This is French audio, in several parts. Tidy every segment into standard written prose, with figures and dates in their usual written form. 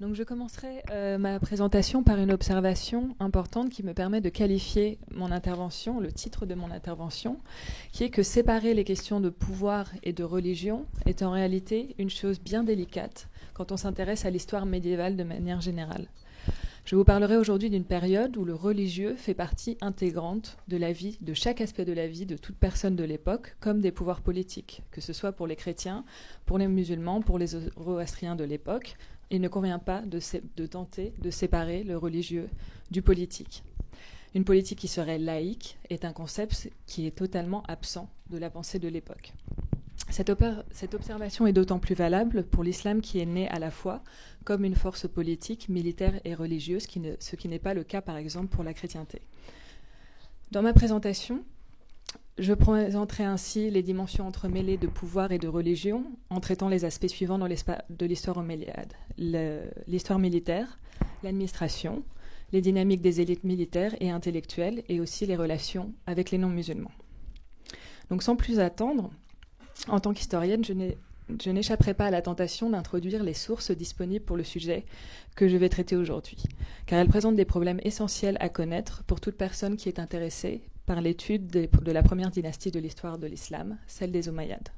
Donc je commencerai ma présentation par une observation importante qui me permet de qualifier mon intervention, le titre de mon intervention, qui est que séparer les questions de pouvoir et de religion est en réalité une chose bien délicate quand on s'intéresse à l'histoire médiévale de manière générale. Je vous parlerai aujourd'hui d'une période où le religieux fait partie intégrante de la vie, de chaque aspect de la vie de toute personne de l'époque, comme des pouvoirs politiques, que ce soit pour les chrétiens, pour les musulmans, pour les zoroastriens de l'époque. Il ne convient pas de tenter de séparer le religieux du politique. Une politique qui serait laïque est un concept qui est totalement absent de la pensée de l'époque. Cette observation est d'autant plus valable pour l'islam qui est né à la fois comme une force politique, militaire et religieuse, ce qui n'est pas le cas par exemple pour la chrétienté. Dans ma présentation, je présenterai ainsi les dimensions entremêlées de pouvoir et de religion en traitant les aspects suivants de l'histoire omeyyade. L'histoire militaire, l'administration, les dynamiques des élites militaires et intellectuelles et aussi les relations avec les non-musulmans. Donc sans plus attendre, en tant qu'historienne, je n'échapperai pas à la tentation d'introduire les sources disponibles pour le sujet que je vais traiter aujourd'hui, car elles présentent des problèmes essentiels à connaître pour toute personne qui est intéressée par l'étude de la première dynastie de l'histoire de l'islam, celle des Omeyyades.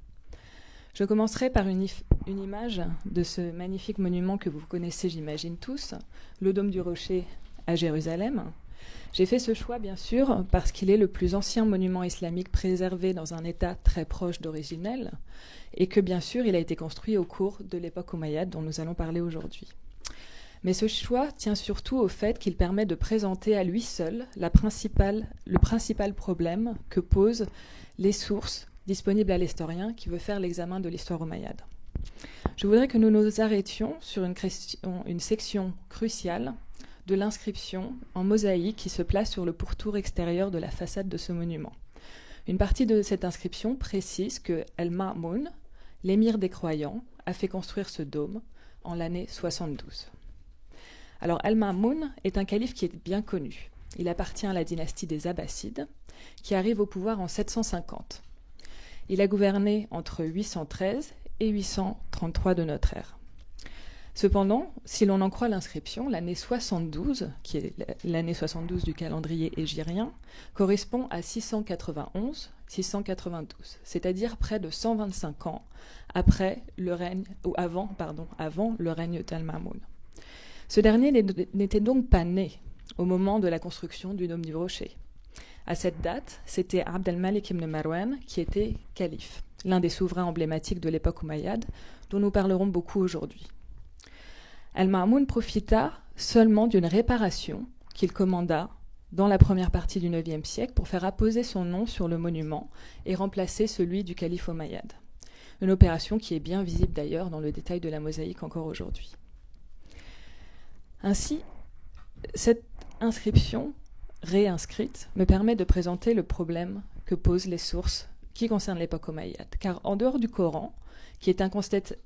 Je commencerai par une image de ce magnifique monument que vous connaissez, j'imagine tous, le Dôme du Rocher à Jérusalem. J'ai fait ce choix, bien sûr, parce qu'il est le plus ancien monument islamique préservé dans un état très proche d'originel, et que, bien sûr, il a été construit au cours de l'époque omeyyade dont nous allons parler aujourd'hui. Mais ce choix tient surtout au fait qu'il permet de présenter à lui seul le principal problème que posent les sources disponibles à l'historien qui veut faire l'examen de l'histoire omeyyade. Je voudrais que nous nous arrêtions sur une section cruciale de l'inscription en mosaïque qui se place sur le pourtour extérieur de la façade de ce monument. Une partie de cette inscription précise que Al-Ma'moun, l'émir des croyants, a fait construire ce dôme en l'année 72. Alors Al-Ma'moun est un calife qui est bien connu. Il appartient à la dynastie des Abbassides, qui arrive au pouvoir en 750. Il a gouverné entre 813 et 833 de notre ère. Cependant, si l'on en croit l'inscription, l'année 72, qui est l'année 72 du calendrier hégirien, correspond à 692, c'est-à-dire près de 125 ans avant le règne d'Al-Ma'moun. Ce dernier n'était donc pas né au moment de la construction du Dôme du Rocher. À cette date, c'était Abd al-Malik ibn Marwan qui était calife, l'un des souverains emblématiques de l'époque omeyyade, dont nous parlerons beaucoup aujourd'hui. Al-Ma'moun profita seulement d'une réparation qu'il commanda dans la première partie du IXe siècle pour faire apposer son nom sur le monument et remplacer celui du calife omeyyade. Une opération qui est bien visible d'ailleurs dans le détail de la mosaïque encore aujourd'hui. Ainsi, cette inscription réinscrite me permet de présenter le problème que posent les sources qui concernent l'époque omeyyade. Car en dehors du Coran, qui est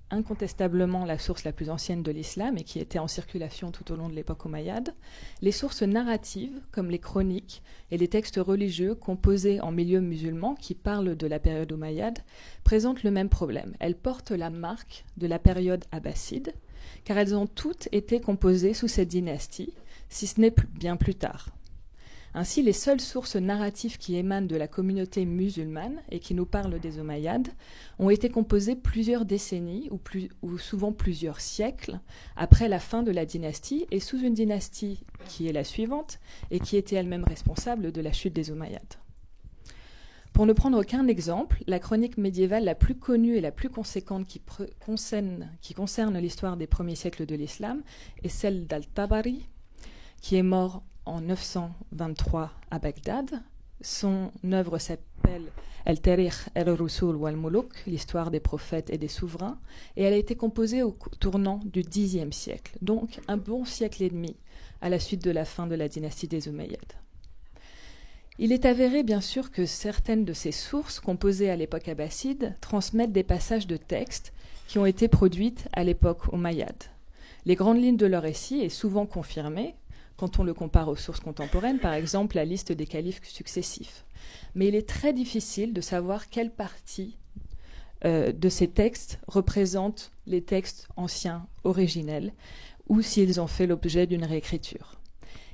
incontestablement la source la plus ancienne de l'islam et qui était en circulation tout au long de l'époque omeyyade, les sources narratives, comme les chroniques et les textes religieux composés en milieu musulman qui parlent de la période omeyyade, présentent le même problème. Elles portent la marque de la période abbasside, car elles ont toutes été composées sous cette dynastie, si ce n'est bien plus tard. Ainsi, les seules sources narratives qui émanent de la communauté musulmane et qui nous parlent des Omeyyades ont été composées plusieurs décennies ou souvent plusieurs siècles après la fin de la dynastie et sous une dynastie qui est la suivante et qui était elle-même responsable de la chute des Omeyyades. Pour ne prendre qu'un exemple, la chronique médiévale la plus connue et la plus conséquente qui concerne l'histoire des premiers siècles de l'islam est celle d'Al-Tabari, qui est mort en 923 à Bagdad. Son œuvre s'appelle El-Tarikh el-Rusul wal-Muluk, l'histoire des prophètes et des souverains, et elle a été composée au tournant du Xe siècle, donc un bon siècle et demi à la suite de la fin de la dynastie des Omeyyades. Il est avéré bien sûr que certaines de ces sources composées à l'époque abbasside transmettent des passages de textes qui ont été produites à l'époque omeyyade. Les grandes lignes de leur récit est souvent confirmée quand on le compare aux sources contemporaines, par exemple la liste des califes successifs. Mais il est très difficile de savoir quelle partie de ces textes représente les textes anciens originels ou s'ils ont fait l'objet d'une réécriture.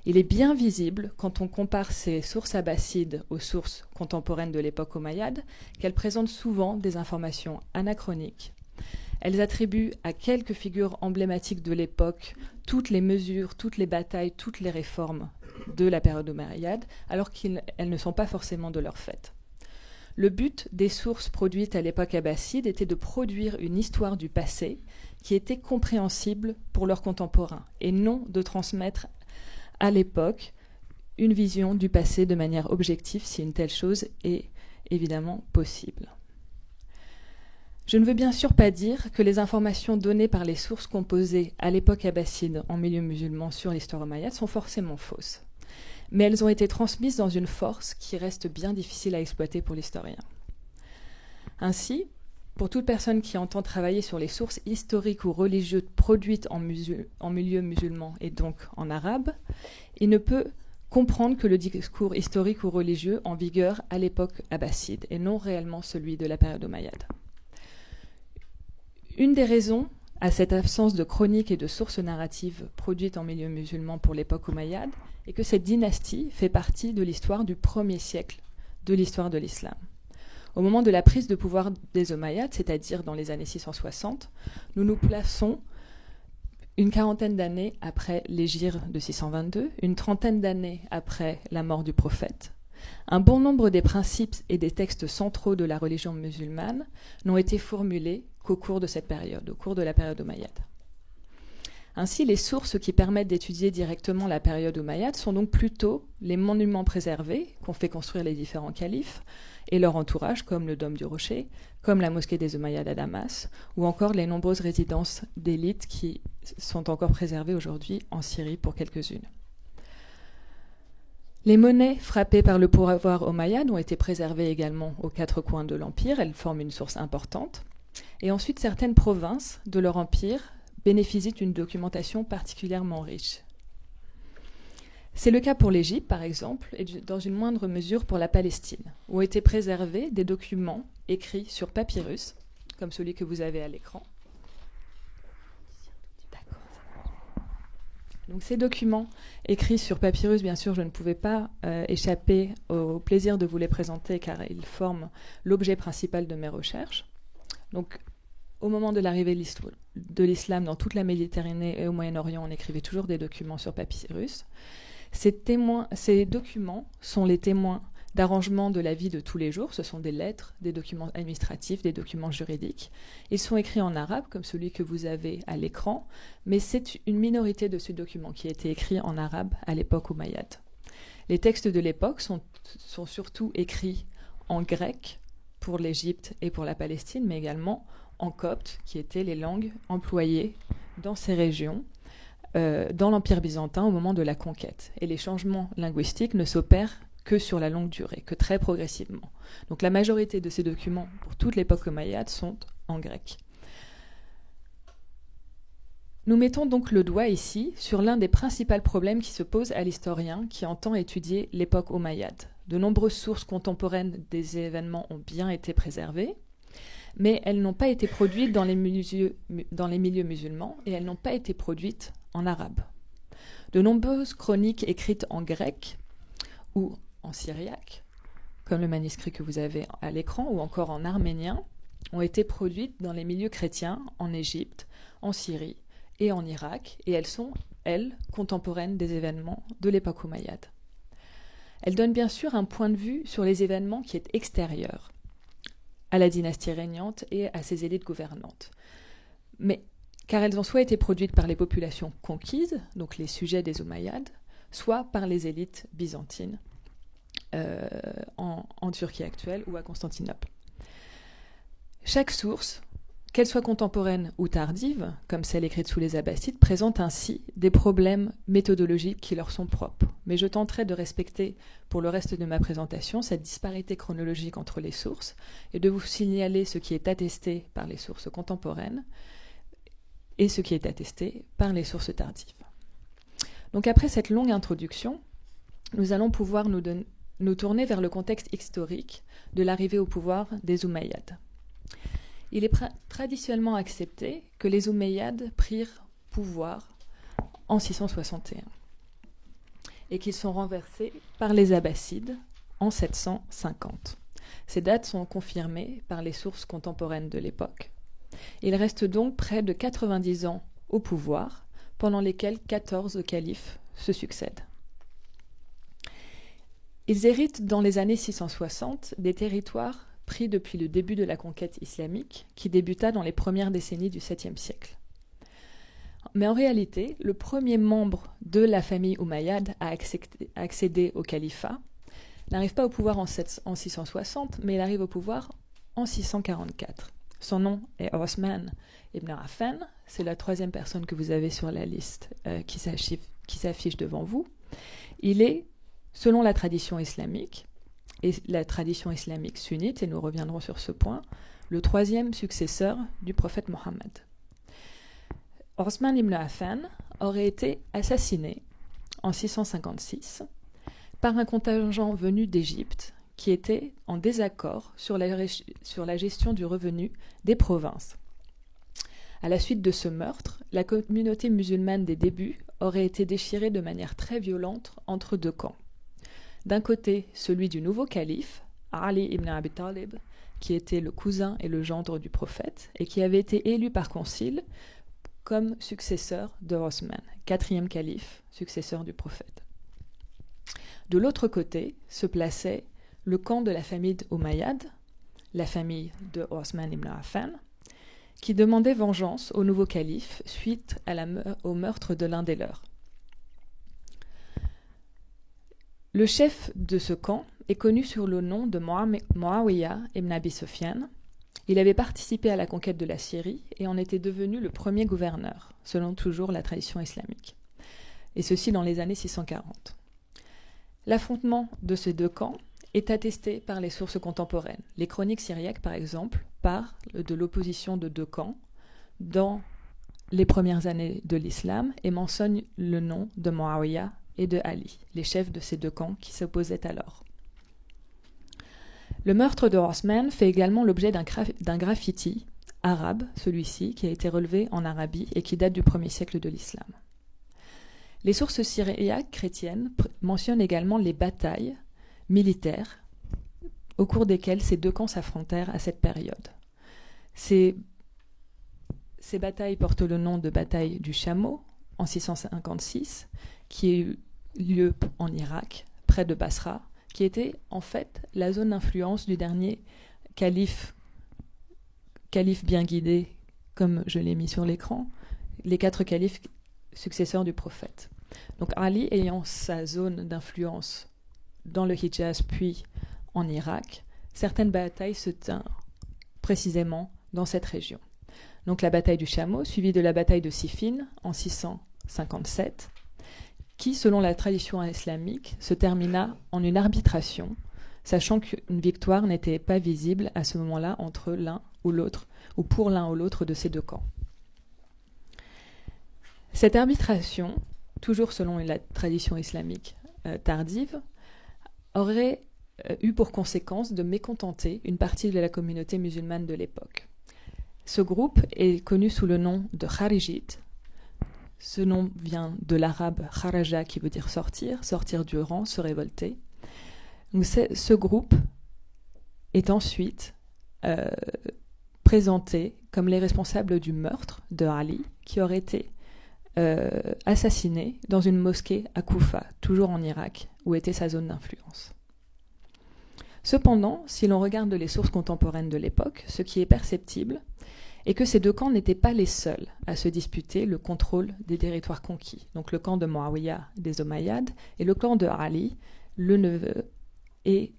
Il est bien visible, quand on compare ces sources abbassides aux sources contemporaines de l'époque omeyyade, qu'elles présentent souvent des informations anachroniques. Elles attribuent à quelques figures emblématiques de l'époque toutes les mesures, toutes les batailles, toutes les réformes de la période omeyyade, alors qu'elles ne sont pas forcément de leur fait. Le but des sources produites à l'époque abbasside était de produire une histoire du passé qui était compréhensible pour leurs contemporains, et non de transmettre à l'époque une vision du passé de manière objective, si une telle chose est évidemment possible. Je ne veux bien sûr pas dire que les informations données par les sources composées à l'époque abbasside en milieu musulman sur l'histoire omeyyade sont forcément fausses, mais elles ont été transmises dans une force qui reste bien difficile à exploiter pour l'historien. Ainsi, pour toute personne qui entend travailler sur les sources historiques ou religieuses produites en milieu musulman et donc en arabe, il ne peut comprendre que le discours historique ou religieux en vigueur à l'époque abbasside et non réellement celui de la période omeyyade. Une des raisons à cette absence de chroniques et de sources narratives produites en milieu musulman pour l'époque omeyyade est que cette dynastie fait partie de l'histoire du 1er siècle de l'histoire de l'islam. Au moment de la prise de pouvoir des Omeyyades, c'est-à-dire dans les années 660, nous nous plaçons une quarantaine d'années après l'hégire de 622, une trentaine d'années après la mort du prophète. Un bon nombre des principes et des textes centraux de la religion musulmane n'ont été formulés qu'au cours de cette période, au cours de la période omeyyade. Ainsi, les sources qui permettent d'étudier directement la période omeyyade sont donc plutôt les monuments préservés qu'ont fait construire les différents califes et leur entourage, comme le Dôme du Rocher, comme la mosquée des Omeyyades à Damas, ou encore les nombreuses résidences d'élite qui sont encore préservées aujourd'hui en Syrie pour quelques-unes. Les monnaies frappées par le pouvoir omeyyade ont été préservées également aux 4 coins de l'Empire, elles forment une source importante. Et ensuite, certaines provinces de leur empire bénéficient d'une documentation particulièrement riche. C'est le cas pour l'Égypte, par exemple, et dans une moindre mesure pour la Palestine, où ont été préservés des documents écrits sur papyrus, comme celui que vous avez à l'écran. Donc ces documents écrits sur papyrus, bien sûr, je ne pouvais pas échapper au plaisir de vous les présenter, car ils forment l'objet principal de mes recherches. Donc, au moment de l'arrivée de l'islam dans toute la Méditerranée et au Moyen-Orient, on écrivait toujours des documents sur papyrus. Ces documents sont les témoins d'arrangements de la vie de tous les jours. Ce sont des lettres, des documents administratifs, des documents juridiques. Ils sont écrits en arabe, comme celui que vous avez à l'écran, mais c'est une minorité de ces documents qui a été écrit en arabe à l'époque omeyyade. Les textes de l'époque sont surtout écrits en grec pour l'Égypte et pour la Palestine, mais également en copte, qui étaient les langues employées dans ces régions, dans l'Empire byzantin au moment de la conquête. Et les changements linguistiques ne s'opèrent que sur la longue durée, que très progressivement. Donc la majorité de ces documents, pour toute l'époque omeyyade, sont en grec. Nous mettons donc le doigt ici sur l'un des principaux problèmes qui se posent à l'historien qui entend étudier l'époque omeyyade. De nombreuses sources contemporaines des événements ont bien été préservées, mais elles n'ont pas été produites dans les milieux musulmans et elles n'ont pas été produites en arabe. De nombreuses chroniques écrites en grec ou en syriaque, comme le manuscrit que vous avez à l'écran, ou encore en arménien, ont été produites dans les milieux chrétiens en Égypte, en Syrie et en Irak, et elles sont, elles, contemporaines des événements de l'époque omeyyade. Elles donnent bien sûr un point de vue sur les événements qui est extérieur à la dynastie régnante et à ses élites gouvernantes. Mais car elles ont soit été produites par les populations conquises, donc les sujets des Omeyyades, soit par les élites byzantines en Turquie actuelle ou à Constantinople. Chaque source, qu'elle soit contemporaine ou tardive, comme celle écrite sous les Abbassides, présente ainsi des problèmes méthodologiques qui leur sont propres. Mais je tenterai de respecter, pour le reste de ma présentation, cette disparité chronologique entre les sources et de vous signaler ce qui est attesté par les sources contemporaines et ce qui est attesté par les sources tardives. Donc après cette longue introduction, nous allons pouvoir nous tourner vers le contexte historique de l'arrivée au pouvoir des Omeyyades. Il est traditionnellement accepté que les Omeyyades prirent pouvoir en 661 et qu'ils sont renversés par les Abbassides en 750. Ces dates sont confirmées par les sources contemporaines de l'époque. Il reste donc près de 90 ans au pouvoir, pendant lesquels 14 califes se succèdent. Ils héritent dans les années 660 des territoires pris depuis le début de la conquête islamique, qui débuta dans les premières décennies du 7e siècle. Mais en réalité, le premier membre de la famille Umayyade à accéder au califat n'arrive pas au pouvoir en 660, mais il arrive au pouvoir en 644. Son nom est Osman ibn Affan, c'est la troisième personne que vous avez sur la liste qui s'affiche devant vous. Il est, selon la tradition islamique, et la tradition islamique sunnite, et nous reviendrons sur ce point, le troisième successeur du prophète Mohammed. Osman ibn Affan aurait été assassiné en 656 par un contingent venu d'Égypte qui était en désaccord sur la gestion du revenu des provinces. À la suite de ce meurtre, la communauté musulmane des débuts aurait été déchirée de manière très violente entre deux camps. D'un côté, celui du nouveau calife, Ali ibn Abi Talib, qui était le cousin et le gendre du prophète, et qui avait été élu par concile comme successeur de Osman, quatrième calife, successeur du prophète. De l'autre côté se plaçait le camp de la famille Umayyade, la famille de Osman ibn Affan, qui demandait vengeance au nouveau calife suite au meurtre de l'un des leurs. Le chef de ce camp est connu sous le nom de Muawiyah ibn Abi Sufyan. Il avait participé à la conquête de la Syrie et en était devenu le premier gouverneur, selon toujours la tradition islamique, et ceci dans les années 640. L'affrontement de ces deux camps est attesté par les sources contemporaines. Les chroniques syriaques, par exemple, parlent de l'opposition de deux camps dans les premières années de l'islam et mentionnent le nom de Muawiyah et de Ali, les chefs de ces deux camps qui s'opposaient alors. Le meurtre de Osman fait également l'objet d'un graffiti arabe, celui-ci, qui a été relevé en Arabie et qui date du 1er siècle de l'islam. Les sources syriaques chrétiennes mentionnent également les batailles militaires au cours desquelles ces deux camps s'affrontèrent à cette période. Ces batailles portent le nom de bataille du Chameau en 656, qui a eu lieu en Irak, près de Basra, qui était en fait la zone d'influence du dernier calife bien guidé, comme je l'ai mis sur l'écran, les 4 califes successeurs du prophète. Donc Ali ayant sa zone d'influence dans le Hijaz puis en Irak, certaines batailles se tinrent précisément dans cette région. Donc la bataille du Chameau, suivie de la bataille de Siffin en 657, qui, selon la tradition islamique, se termina en une arbitration, sachant qu'une victoire n'était pas visible à ce moment-là entre l'un ou l'autre, ou pour l'un ou l'autre de ces deux camps. Cette arbitration, toujours selon la tradition islamique tardive, aurait eu pour conséquence de mécontenter une partie de la communauté musulmane de l'époque. Ce groupe est connu sous le nom de Kharijites. Ce nom vient de l'arabe kharaja qui veut dire sortir du rang, se révolter. Donc ce groupe est ensuite présenté comme les responsables du meurtre de Ali, qui aurait été assassiné dans une mosquée à Koufa, toujours en Irak, où était sa zone d'influence. Cependant, si l'on regarde les sources contemporaines de l'époque, ce qui est perceptible est que ces deux camps n'étaient pas les seuls à se disputer le contrôle des territoires conquis. Donc le camp de Muawiyah des Omeyyades et le camp de Ali, le neveu et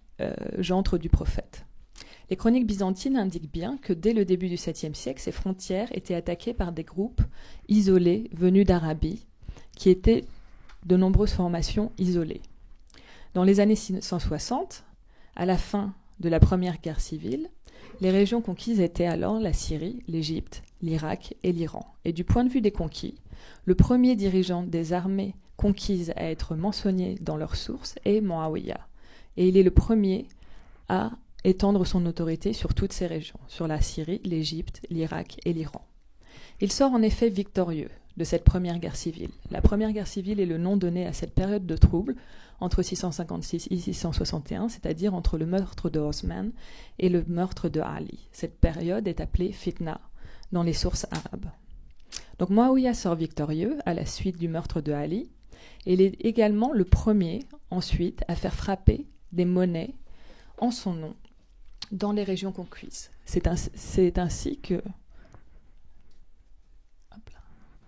gendre du prophète. Les chroniques byzantines indiquent bien que dès le début du 7e siècle, ces frontières étaient attaquées par des groupes isolés venus d'Arabie, qui étaient de nombreuses formations isolées. Dans les années 160, à la fin de la première guerre civile, les régions conquises étaient alors la Syrie, l'Égypte, l'Irak et l'Iran. Et du point de vue des conquis, le premier dirigeant des armées conquises à être mentionné dans leurs sources est Muawiyah. Et il est le premier à étendre son autorité sur toutes ces régions, sur la Syrie, l'Égypte, l'Irak et l'Iran. Il sort en effet victorieux de cette première guerre civile. La première guerre civile est le nom donné à cette période de troubles entre 656 et 661, c'est-à-dire entre le meurtre de Osman et le meurtre de Ali. Cette période est appelée Fitna dans les sources arabes. Donc Muawiyah sort victorieux à la suite du meurtre de Ali, et il est également le premier ensuite à faire frapper des monnaies en son nom dans les régions conquises. C'est ainsi que...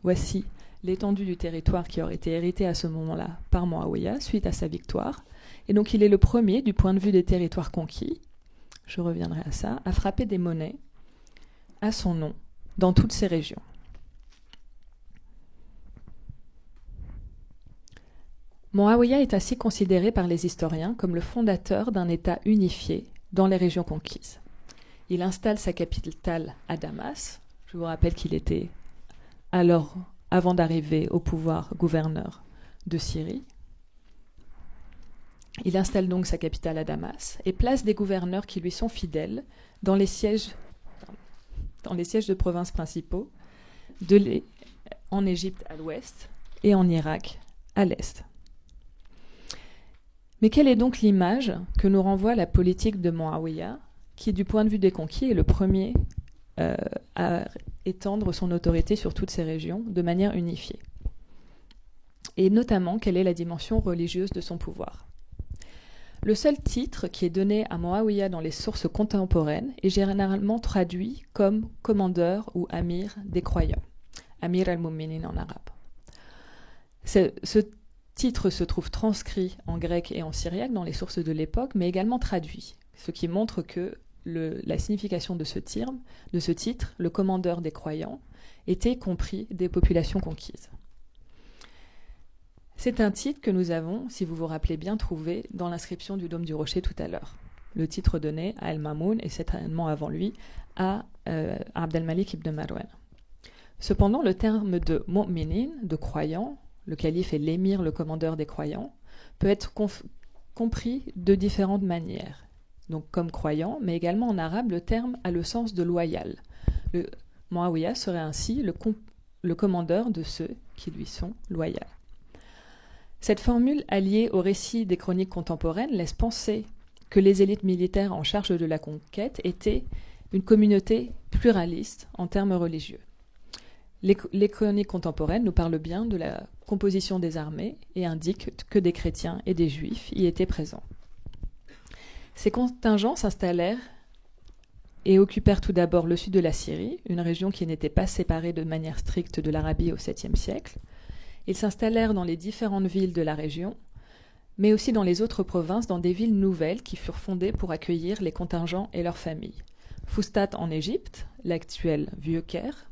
Voici l'étendue du territoire qui aurait été hérité à ce moment-là par Muawiyah suite à sa victoire. Et donc il est le premier, du point de vue des territoires conquis, je reviendrai à ça, à frapper des monnaies à son nom dans toutes ces régions. Muawiyah est ainsi considéré par les historiens comme le fondateur d'un État unifié dans les régions conquises. Il installe sa capitale à Damas. Je vous rappelle qu'il était alors, avant d'arriver au pouvoir, gouverneur de Syrie. Il installe donc sa capitale à Damas et place des gouverneurs qui lui sont fidèles dans les sièges de provinces principaux, en Égypte à l'ouest et en Irak à l'est. Mais quelle est donc l'image que nous renvoie la politique de Muawiyah, qui, du point de vue des conquis, est le premier à étendre son autorité sur toutes ces régions de manière unifiée? Et notamment, quelle est la dimension religieuse de son pouvoir? Le seul titre qui est donné à Muawiyah dans les sources contemporaines est généralement traduit comme commandeur ou amir des croyants, Amir al-Mu'minin en arabe. Ce titre se trouve transcrit en grec et en syriaque dans les sources de l'époque, mais également traduit, ce qui montre que la signification de ce titre, le commandeur des croyants, était compris des populations conquises. C'est un titre que nous avons, si vous vous rappelez bien, trouvé dans l'inscription du Dôme du Rocher tout à l'heure. Le titre donné à Al-Mamoun et certainement avant lui à Abd al-Malik ibn Marwan. Cependant, le terme de mu'minin, de croyant, le calife est l'émir, le commandeur des croyants, peut être compris de différentes manières. Donc comme croyant, mais également en arabe, le terme a le sens de loyal. Muawiyah serait ainsi le commandeur de ceux qui lui sont loyaux. Cette formule, alliée au récit des chroniques contemporaines, laisse penser que les élites militaires en charge de la conquête étaient une communauté pluraliste en termes religieux. Les chroniques contemporaines nous parlent bien de la composition des armées et indiquent que des chrétiens et des juifs y étaient présents. Ces contingents s'installèrent et occupèrent tout d'abord le sud de la Syrie, une région qui n'était pas séparée de manière stricte de l'Arabie au 7e siècle. Ils s'installèrent dans les différentes villes de la région, mais aussi dans les autres provinces, dans des villes nouvelles qui furent fondées pour accueillir les contingents et leurs familles. Fustat en Égypte, l'actuel Vieux-Caire,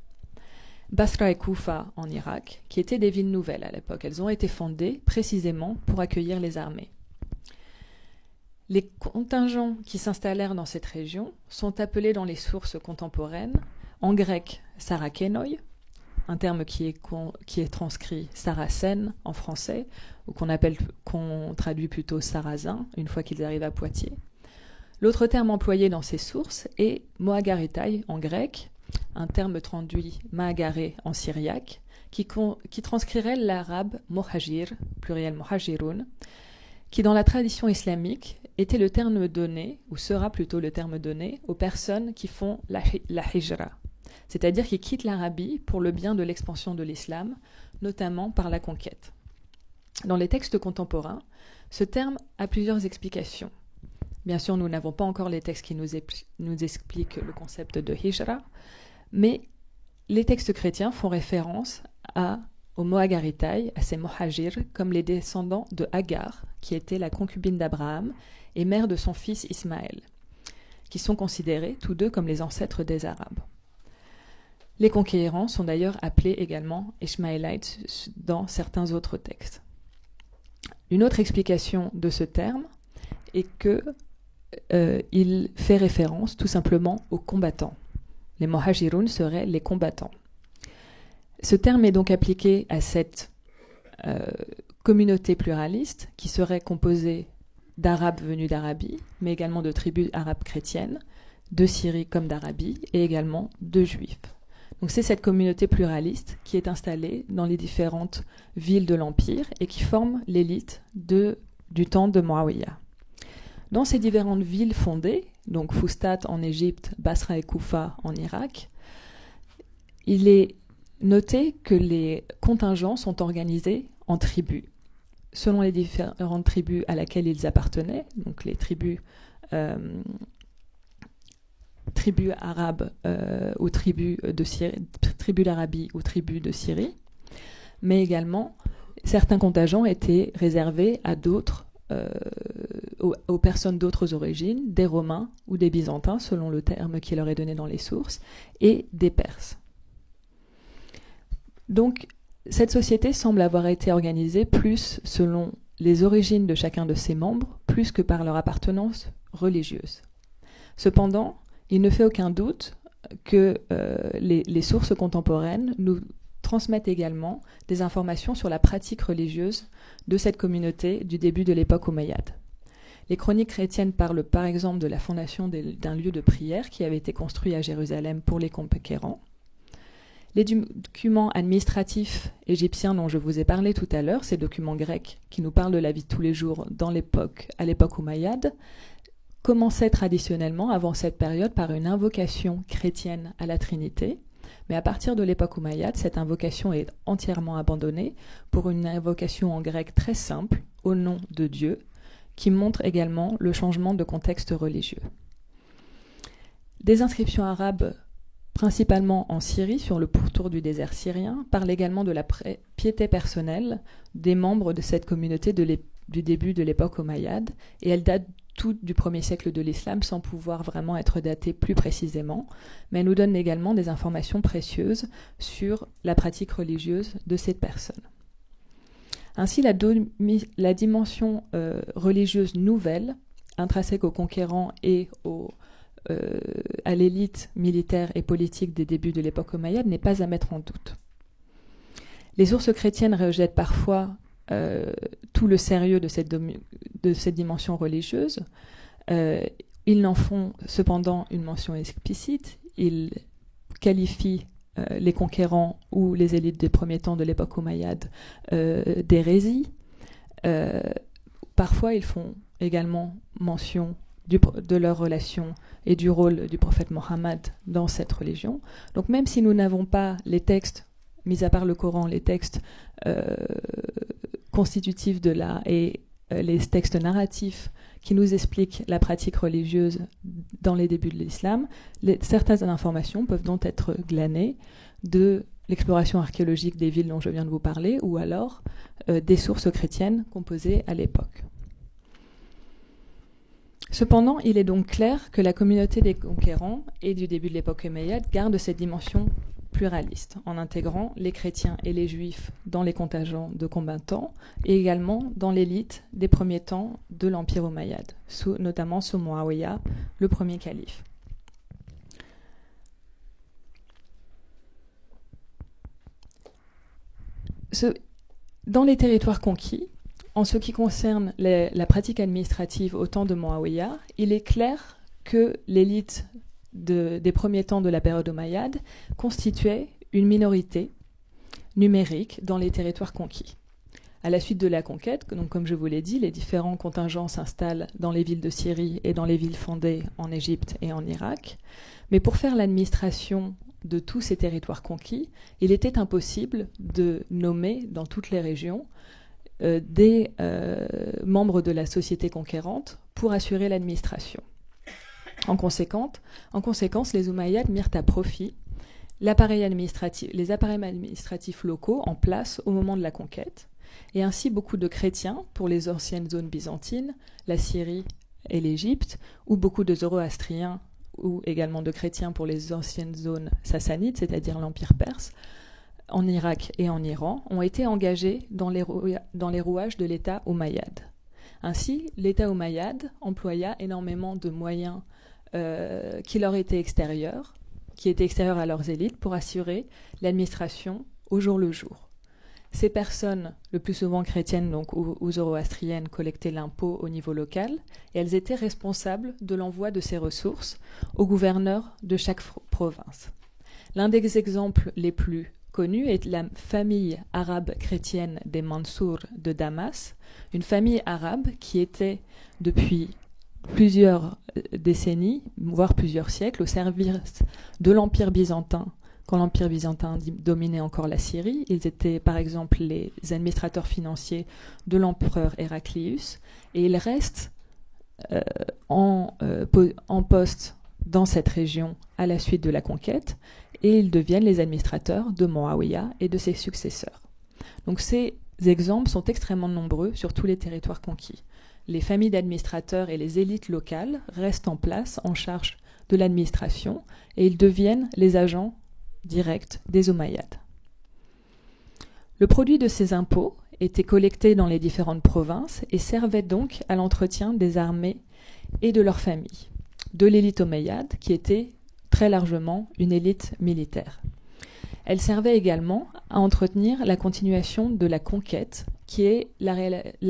Basra et Koufa en Irak, qui étaient des villes nouvelles à l'époque. Elles ont été fondées précisément pour accueillir les armées. Les contingents qui s'installèrent dans cette région sont appelés dans les sources contemporaines, en grec Sarakenoi, un terme qui est transcrit Saracène en français, ou qu'on traduit plutôt Sarrasins, une fois qu'ils arrivent à Poitiers. L'autre terme employé dans ces sources est Moagaritai en grec, un terme traduit Maagaré en syriaque, qui transcrirait l'arabe Mohajir, pluriel Mohajirun, qui dans la tradition islamique était le terme donné, ou sera plutôt le terme donné, aux personnes qui font la hijra, c'est-à-dire qui quittent l'Arabie pour le bien de l'expansion de l'islam, notamment par la conquête. Dans les textes contemporains, ce terme a plusieurs explications. Bien sûr, nous n'avons pas encore les textes qui nous expliquent le concept de hijra, mais les textes chrétiens font référence au Moagaritai, à ces Mohajir, comme les descendants de Hagar, qui était la concubine d'Abraham et mère de son fils Ismaël, qui sont considérés tous deux comme les ancêtres des Arabes. Les conquérants sont d'ailleurs appelés également Ishmaélites dans certains autres textes. Une autre explication de ce terme est qu'il fait référence tout simplement aux combattants. Les Mohajirun seraient les combattants. Ce terme est donc appliqué à cette communauté pluraliste qui serait composée d'Arabes venus d'Arabie, mais également de tribus arabes chrétiennes, de Syrie comme d'Arabie, et également de Juifs. Donc c'est cette communauté pluraliste qui est installée dans les différentes villes de l'Empire et qui forme l'élite du temps de Muawiyah. Dans ces différentes villes fondées, donc Fustat en Égypte, Basra et Koufa en Irak, il est noté que les contingents sont organisés en tribus, selon les différentes tribus à laquelle ils appartenaient, donc les tribus arabes ou tribus d'Arabie ou tribus de Syrie, mais également certains contingents étaient réservés à d'autres, aux personnes d'autres origines, des Romains ou des Byzantins, selon le terme qui leur est donné dans les sources, et des Perses. Donc, cette société semble avoir été organisée plus selon les origines de chacun de ses membres, plus que par leur appartenance religieuse. Cependant, il ne fait aucun doute que les sources contemporaines nous transmettent également des informations sur la pratique religieuse de cette communauté du début de l'époque omeyyade. Les chroniques chrétiennes parlent par exemple de la fondation d'un lieu de prière qui avait été construit à Jérusalem pour les conquérants. Les documents administratifs égyptiens dont je vous ai parlé tout à l'heure, ces documents grecs qui nous parlent de la vie de tous les jours à l'époque omeyyade, commençaient traditionnellement avant cette période par une invocation chrétienne à la Trinité, mais à partir de l'époque omeyyade, cette invocation est entièrement abandonnée pour une invocation en grec très simple, au nom de Dieu, qui montre également le changement de contexte religieux. Des inscriptions arabes, principalement en Syrie, sur le pourtour du désert syrien, parlent également de la piété personnelle des membres de cette communauté du début de l'époque omeyyade, et elles datent toutes du 1er siècle de l'islam sans pouvoir vraiment être datées plus précisément, mais elles nous donnent également des informations précieuses sur la pratique religieuse de ces personnes. Ainsi, la dimension religieuse nouvelle, intrinsèque aux conquérants et à l'élite militaire et politique des débuts de l'époque omeyyade, n'est pas à mettre en doute. Les sources chrétiennes rejettent parfois tout le sérieux de cette dimension religieuse. Ils n'en font cependant une mention explicite. Ils qualifient les conquérants ou les élites des premiers temps de l'époque omeyyade d'hérésie. Parfois, ils font également mention de leur relation et du rôle du prophète Mohammed dans cette religion. Donc même si nous n'avons pas les textes, mis à part le Coran, les textes constitutifs et les textes narratifs qui nous expliquent la pratique religieuse dans les débuts de l'islam, certaines informations peuvent donc être glanées de l'exploration archéologique des villes dont je viens de vous parler, ou alors des sources chrétiennes composées à l'époque. Cependant, il est donc clair que la communauté des conquérants et du début de l'époque omeyyade garde cette dimension pluraliste, en intégrant les chrétiens et les juifs dans les contingents de combattants et également dans l'élite des premiers temps de l'Empire omeyyade, notamment sous Muawiyah, le premier calife. Dans les territoires conquis, en ce qui concerne la pratique administrative au temps de Muawiyah, il est clair que l'élite des premiers temps de la période omeyyade constituait une minorité numérique dans les territoires conquis. À la suite de la conquête, donc comme je vous l'ai dit, les différents contingents s'installent dans les villes de Syrie et dans les villes fondées en Égypte et en Irak. Mais pour faire l'administration de tous ces territoires conquis, il était impossible de nommer dans toutes les régions des membres de la société conquérante pour assurer l'administration. En conséquence, les Omeyyades mirent à profit les appareils administratifs locaux en place au moment de la conquête, et ainsi beaucoup de chrétiens pour les anciennes zones byzantines, la Syrie et l'Égypte, ou beaucoup de zoroastriens ou également de chrétiens pour les anciennes zones sassanides, c'est-à-dire l'Empire perse, en Irak et en Iran, ont été engagés dans les rouages de l'État omeyyade. Ainsi, l'État omeyyade employa énormément de moyens qui leur étaient extérieurs, qui étaient extérieurs à leurs élites, pour assurer l'administration au jour le jour. Ces personnes, le plus souvent chrétiennes donc, ou zoroastriennes, collectaient l'impôt au niveau local, et elles étaient responsables de l'envoi de ces ressources au gouverneur de chaque province. L'un des exemples les plus connus est la famille arabe chrétienne des Mansour de Damas, une famille arabe qui était depuis plusieurs décennies, voire plusieurs siècles, au service de l'Empire byzantin. Quand l'Empire byzantin dominait encore la Syrie, ils étaient par exemple les administrateurs financiers de l'empereur Héraclius, et ils restent en poste dans cette région à la suite de la conquête, et ils deviennent les administrateurs de Moawiya et de ses successeurs. Donc ces exemples sont extrêmement nombreux sur tous les territoires conquis. Les familles d'administrateurs et les élites locales restent en place en charge de l'administration, et ils deviennent les agents directs des Omeyyades. Le produit de ces impôts était collecté dans les différentes provinces et servait donc à l'entretien des armées et de leurs familles, de l'élite omeyyade qui était très largement une élite militaire. Elle servait également à entretenir la continuation de la conquête, qui est la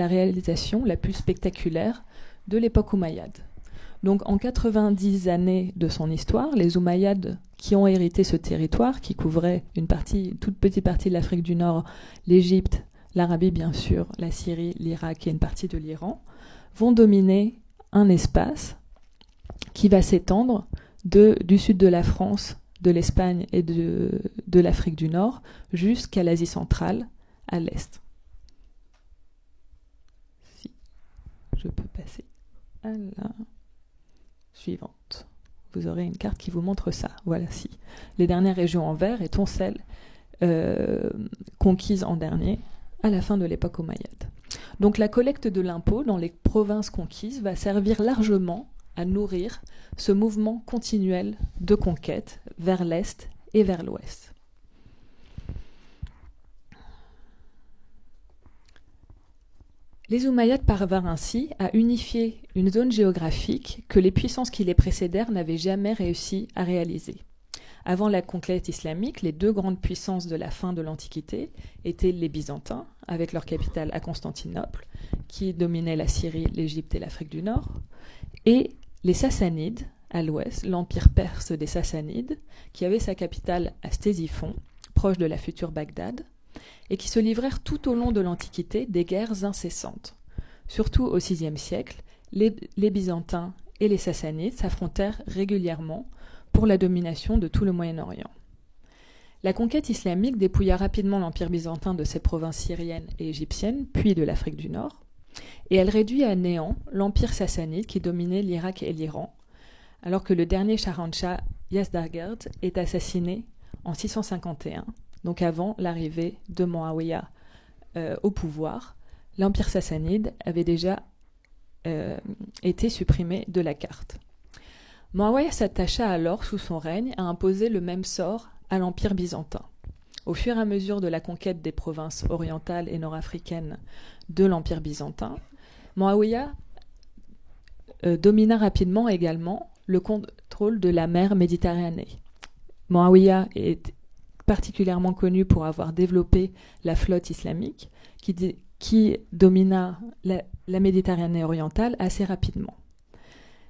réalisation la plus spectaculaire de l'époque omeyyade. Donc en 90 années de son histoire, les Omeyyades qui ont hérité ce territoire, qui couvrait toute petite partie de l'Afrique du Nord, l'Égypte, l'Arabie bien sûr, la Syrie, l'Irak et une partie de l'Iran, vont dominer un espace qui va s'étendre du sud de la France, de l'Espagne et de l'Afrique du Nord jusqu'à l'Asie centrale, à l'est. Si je peux passer à la suivante. Vous aurez une carte qui vous montre ça. Voilà, si. Les dernières régions en vert étant celles conquises en dernier à la fin de l'époque omeyyade. Donc la collecte de l'impôt dans les provinces conquises va servir largement à nourrir ce mouvement continuel de conquête vers l'est et vers l'ouest. Les Omeyyades parvinrent ainsi à unifier une zone géographique que les puissances qui les précédèrent n'avaient jamais réussi à réaliser. Avant la conquête islamique, les deux grandes puissances de la fin de l'Antiquité étaient les Byzantins, avec leur capitale à Constantinople, qui dominait la Syrie, l'Égypte et l'Afrique du Nord, et les Sassanides, à l'ouest, l'empire perse des Sassanides, qui avait sa capitale à Ctésiphon, proche de la future Bagdad, et qui se livrèrent tout au long de l'Antiquité des guerres incessantes. Surtout au VIe siècle, les Byzantins et les Sassanides s'affrontèrent régulièrement pour la domination de tout le Moyen-Orient. La conquête islamique dépouilla rapidement l'Empire byzantin de ses provinces syriennes et égyptiennes, puis de l'Afrique du Nord, et elle réduit à néant l'Empire sassanide qui dominait l'Irak et l'Iran, alors que le dernier Shahanshah, Yazdagerd, est assassiné en 651, donc avant l'arrivée de Moawiya au pouvoir. L'Empire sassanide avait déjà été supprimé de la carte. Moawiya s'attacha alors, sous son règne, à imposer le même sort à l'Empire byzantin. Au fur et à mesure de la conquête des provinces orientales et nord-africaines de l'Empire byzantin, Moawiya domina rapidement également le contrôle de la mer Méditerranée. Moawiya est particulièrement connu pour avoir développé la flotte islamique qui domina la Méditerranée orientale assez rapidement.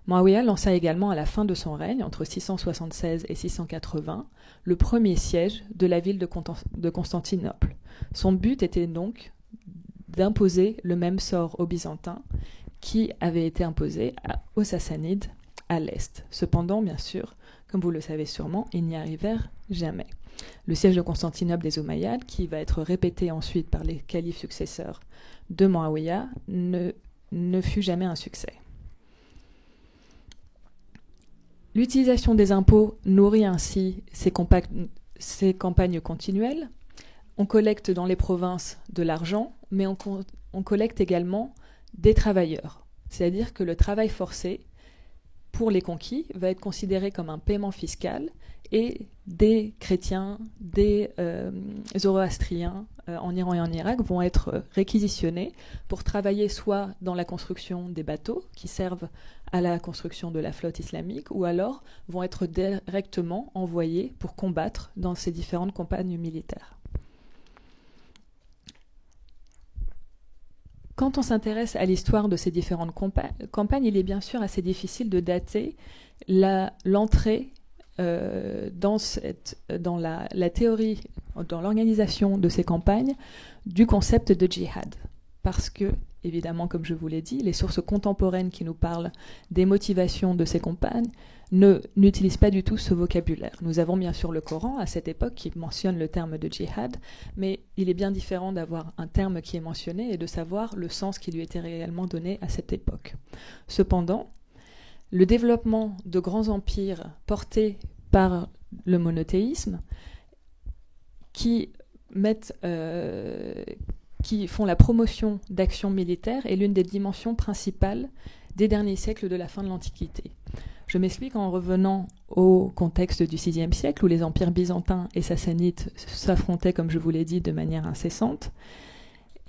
Moawiya lança également à la fin de son règne, entre 676 et 680, le premier siège de la ville de Constantinople. Son but était donc d'imposer le même sort aux Byzantins qui avait été imposé aux Sassanides à l'est. Cependant, bien sûr, comme vous le savez sûrement, ils n'y arrivèrent jamais. Le siège de Constantinople des Omeyyades, qui va être répété ensuite par les califes successeurs de Moawiya, ne fut jamais un succès. L'utilisation des impôts nourrit ainsi ces campagnes continuelles. On collecte dans les provinces de l'argent, mais on collecte également des travailleurs. C'est-à-dire que le travail forcé, pour les conquis, va être considéré comme un paiement fiscal, et des chrétiens, des zoroastriens en Iran et en Irak vont être réquisitionnés pour travailler soit dans la construction des bateaux qui servent à la construction de la flotte islamique, ou alors vont être directement envoyés pour combattre dans ces différentes campagnes militaires. Quand on s'intéresse à l'histoire de ces différentes campagnes, il est bien sûr assez difficile de dater l'entrée dans la théorie, dans l'organisation de ces campagnes, du concept de djihad. Parce que, évidemment, comme je vous l'ai dit, les sources contemporaines qui nous parlent des motivations de ces campagnes n'utilisent pas du tout ce vocabulaire. Nous avons bien sûr le Coran à cette époque qui mentionne le terme de djihad, mais il est bien différent d'avoir un terme qui est mentionné et de savoir le sens qui lui était réellement donné à cette époque. Cependant, le développement de grands empires portés par le monothéisme qui font la promotion d'actions militaires est l'une des dimensions principales des derniers siècles de la fin de l'Antiquité. Je m'explique en revenant au contexte du VIe siècle où les empires byzantins et sassanides s'affrontaient, comme je vous l'ai dit, de manière incessante.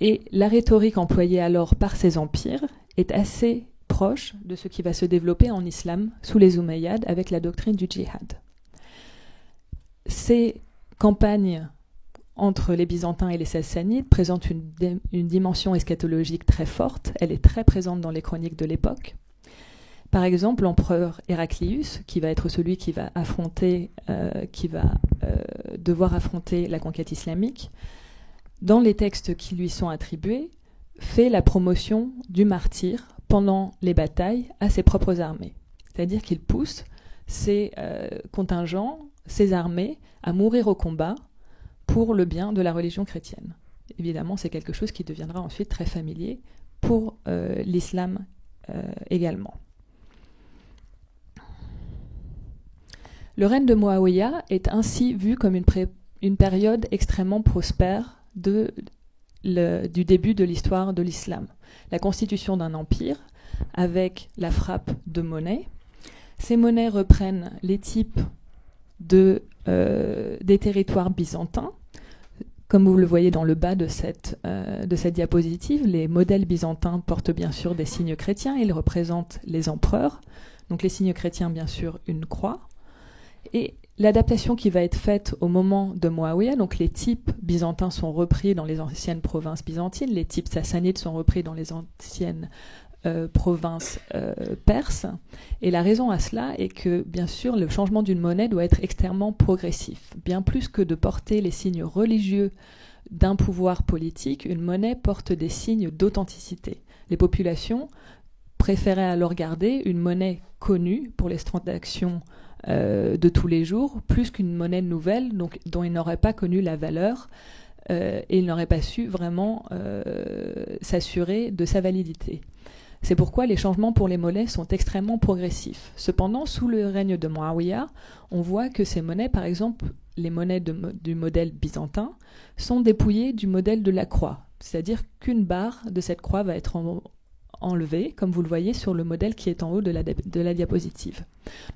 Et la rhétorique employée alors par ces empires est assez proche de ce qui va se développer en islam sous les Omeyyades avec la doctrine du djihad. Ces campagnes entre les Byzantins et les Sassanides présentent une dimension eschatologique très forte. Elle est très présente dans les chroniques de l'époque. Par exemple, l'empereur Héraclius, qui va être celui qui va devoir affronter la conquête islamique, dans les textes qui lui sont attribués, fait la promotion du martyr pendant les batailles à ses propres armées. C'est-à-dire qu'il pousse ses contingents, ses armées, à mourir au combat pour le bien de la religion chrétienne. Évidemment, c'est quelque chose qui deviendra ensuite très familier pour l'islam également. Le règne de Muawiyya est ainsi vu comme une période extrêmement prospère du début de l'histoire de l'islam. La constitution d'un empire avec la frappe de monnaie. Ces monnaies reprennent les types des territoires byzantins. Comme vous le voyez dans le bas de cette diapositive, les modèles byzantins portent bien sûr des signes chrétiens. Ils représentent les empereurs. Donc les signes chrétiens, bien sûr, une croix. Et l'adaptation qui va être faite au moment de Muawiyya, donc les types byzantins sont repris dans les anciennes provinces byzantines, les types sassanides sont repris dans les anciennes provinces perses. Et la raison à cela est que, bien sûr, le changement d'une monnaie doit être extrêmement progressif. Bien plus que de porter les signes religieux d'un pouvoir politique, une monnaie porte des signes d'authenticité. Les populations préféraient alors garder une monnaie connue pour les transactions de tous les jours, plus qu'une monnaie nouvelle dont ils n'auraient pas connu la valeur et ils n'auraient pas su vraiment s'assurer de sa validité. C'est pourquoi les changements pour les monnaies sont extrêmement progressifs. Cependant, sous le règne de Muawiyya, on voit que ces monnaies, par exemple, les monnaies du modèle byzantin, sont dépouillées du modèle de la croix. C'est-à-dire qu'une barre de cette croix va être enlevée, comme vous le voyez sur le modèle qui est en haut de la diapositive.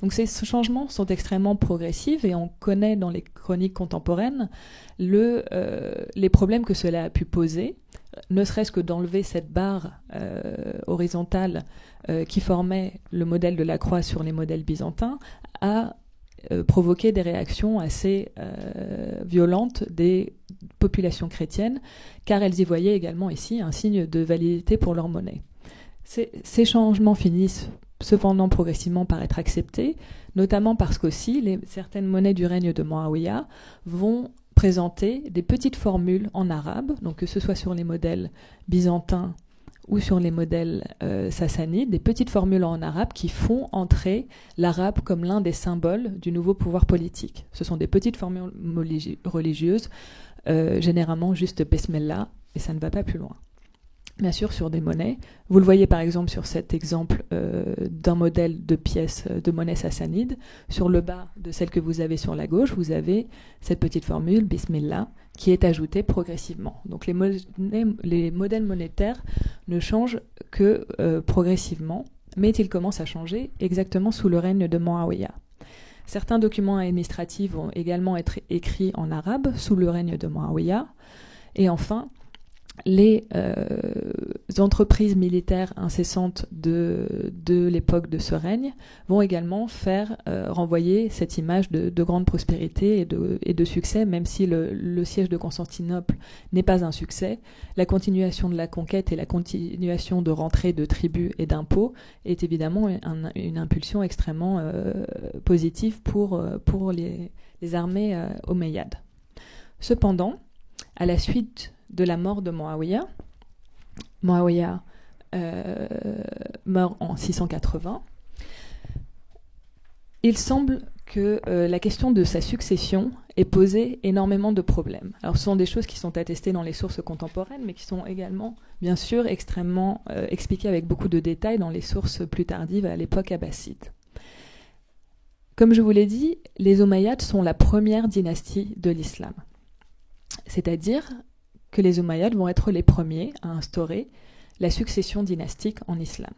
Donc ces changements sont extrêmement progressifs et on connaît dans les chroniques contemporaines les problèmes que cela a pu poser, ne serait-ce que d'enlever cette barre horizontale qui formait le modèle de la croix sur les modèles byzantins, a provoqué des réactions assez violentes des populations chrétiennes, car elles y voyaient également ici un signe de validité pour leur monnaie. Ces changements finissent cependant progressivement par être acceptés, notamment parce qu'aussi certaines monnaies du règne de Muawiyya vont présenter des petites formules en arabe, donc que ce soit sur les modèles byzantins ou sur les modèles sassanides, des petites formules en arabe qui font entrer l'arabe comme l'un des symboles du nouveau pouvoir politique. Ce sont des petites formules religieuses, généralement juste Besmellah, et ça ne va pas plus loin. Bien sûr, sur des monnaies. Vous le voyez par exemple sur cet exemple d'un modèle de pièce de monnaie sassanide. Sur le bas de celle que vous avez sur la gauche, vous avez cette petite formule, Bismillah, qui est ajoutée progressivement. Donc les modèles monétaires ne changent que progressivement, mais ils commencent à changer exactement sous le règne de Muawiyya. Certains documents administratifs vont également être écrits en arabe sous le règne de Muawiyya. Et enfin, les entreprises militaires incessantes de l'époque de ce règne vont également faire renvoyer cette image de grande prospérité et de succès, même si le siège de Constantinople n'est pas un succès. La continuation de la conquête et la continuation de rentrée de tribus et d'impôts est évidemment une impulsion extrêmement positive pour les armées omeyyades. Cependant, à la suite de la mort de Muawiyah meurt en 680. Il semble que la question de sa succession ait posé énormément de problèmes. Alors ce sont des choses qui sont attestées dans les sources contemporaines, mais qui sont également, bien sûr, extrêmement expliquées avec beaucoup de détails dans les sources plus tardives à l'époque abbasside. Comme je vous l'ai dit, les Omeyyades sont la première dynastie de l'islam. C'est-à-dire que les Omeyyades vont être les premiers à instaurer la succession dynastique en islam.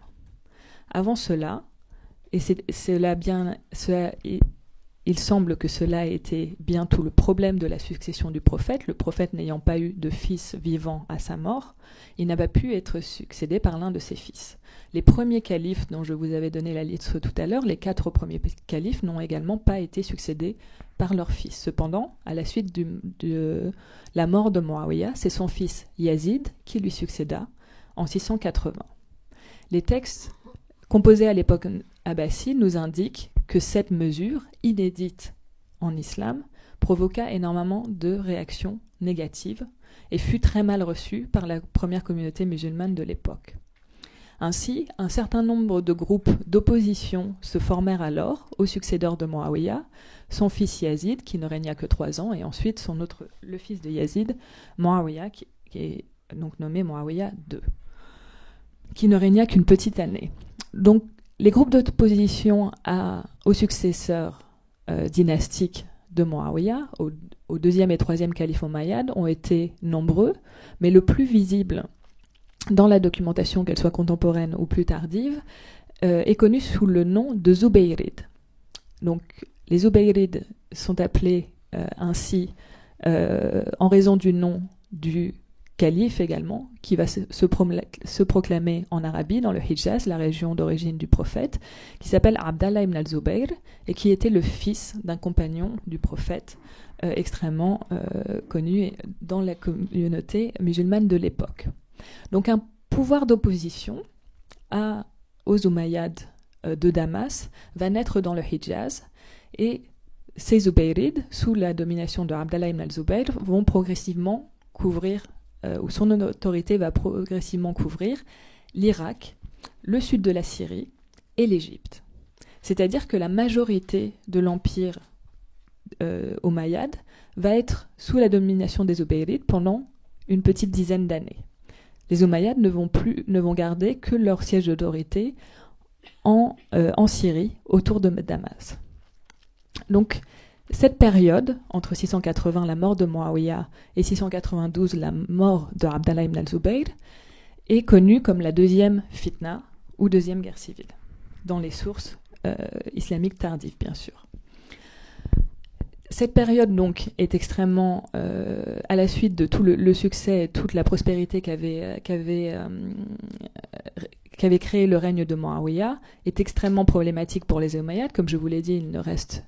Avant cela, il semble que cela ait été bien tout le problème de la succession du prophète. Le prophète n'ayant pas eu de fils vivant à sa mort, il n'a pas pu être succédé par l'un de ses fils. Les premiers califes dont je vous avais donné la liste tout à l'heure, les 4 premiers califes, n'ont également pas été succédés par leurs fils. Cependant, à la suite de la mort de Muawiyah, c'est son fils Yazid qui lui succéda en 680. Les textes composés à l'époque abbasside nous indiquent que cette mesure, inédite en islam, provoqua énormément de réactions négatives et fut très mal reçue par la première communauté musulmane de l'époque. Ainsi, un certain nombre de groupes d'opposition se formèrent alors au successeur de Muawiyah, son fils Yazid, qui ne régna que 3 ans, et ensuite le fils de Yazid, Muawiyah, qui est donc nommé Muawiyah II, qui ne régna qu'une petite année. Donc, les groupes d'opposition au successeur dynastique de Muawiyah, au 2e et 3e calife omeyyade, ont été nombreux, mais le plus visible dans la documentation, qu'elle soit contemporaine ou plus tardive, est connu sous le nom de Zubayrid. Donc, les Zubayrides sont appelés ainsi en raison du nom du calife également, qui va se proclamer en Arabie, dans le Hijaz, la région d'origine du prophète, qui s'appelle Abdallah ibn al-Zubayr, et qui était le fils d'un compagnon du prophète extrêmement connu dans la communauté musulmane de l'époque. Donc un pouvoir d'opposition aux Omeyyades de Damas va naître dans le Hijaz, et ces Zubayrides, sous la domination de Abdallah ibn al-Zubayr, vont progressivement couvrir, ou son autorité va progressivement couvrir l'Irak, le sud de la Syrie et l'Égypte. C'est-à-dire que la majorité de l'empire omeyyade va être sous la domination des Zubayrides pendant une petite dizaine d'années. Les Omeyyades ne vont garder que leur siège d'autorité en Syrie, autour de Damas. Donc, cette période, entre 680, la mort de Muawiyah, et 692, la mort de Abdallah ibn al-Zubayr, est connue comme la deuxième fitna, ou deuxième guerre civile, dans les sources islamiques tardives, bien sûr. Cette période, donc, est extrêmement, à la suite de tout le succès et toute la prospérité qu'avait créé le règne de Muawiyah, est extrêmement problématique pour les Omeyyades. Comme je vous l'ai dit, il ne reste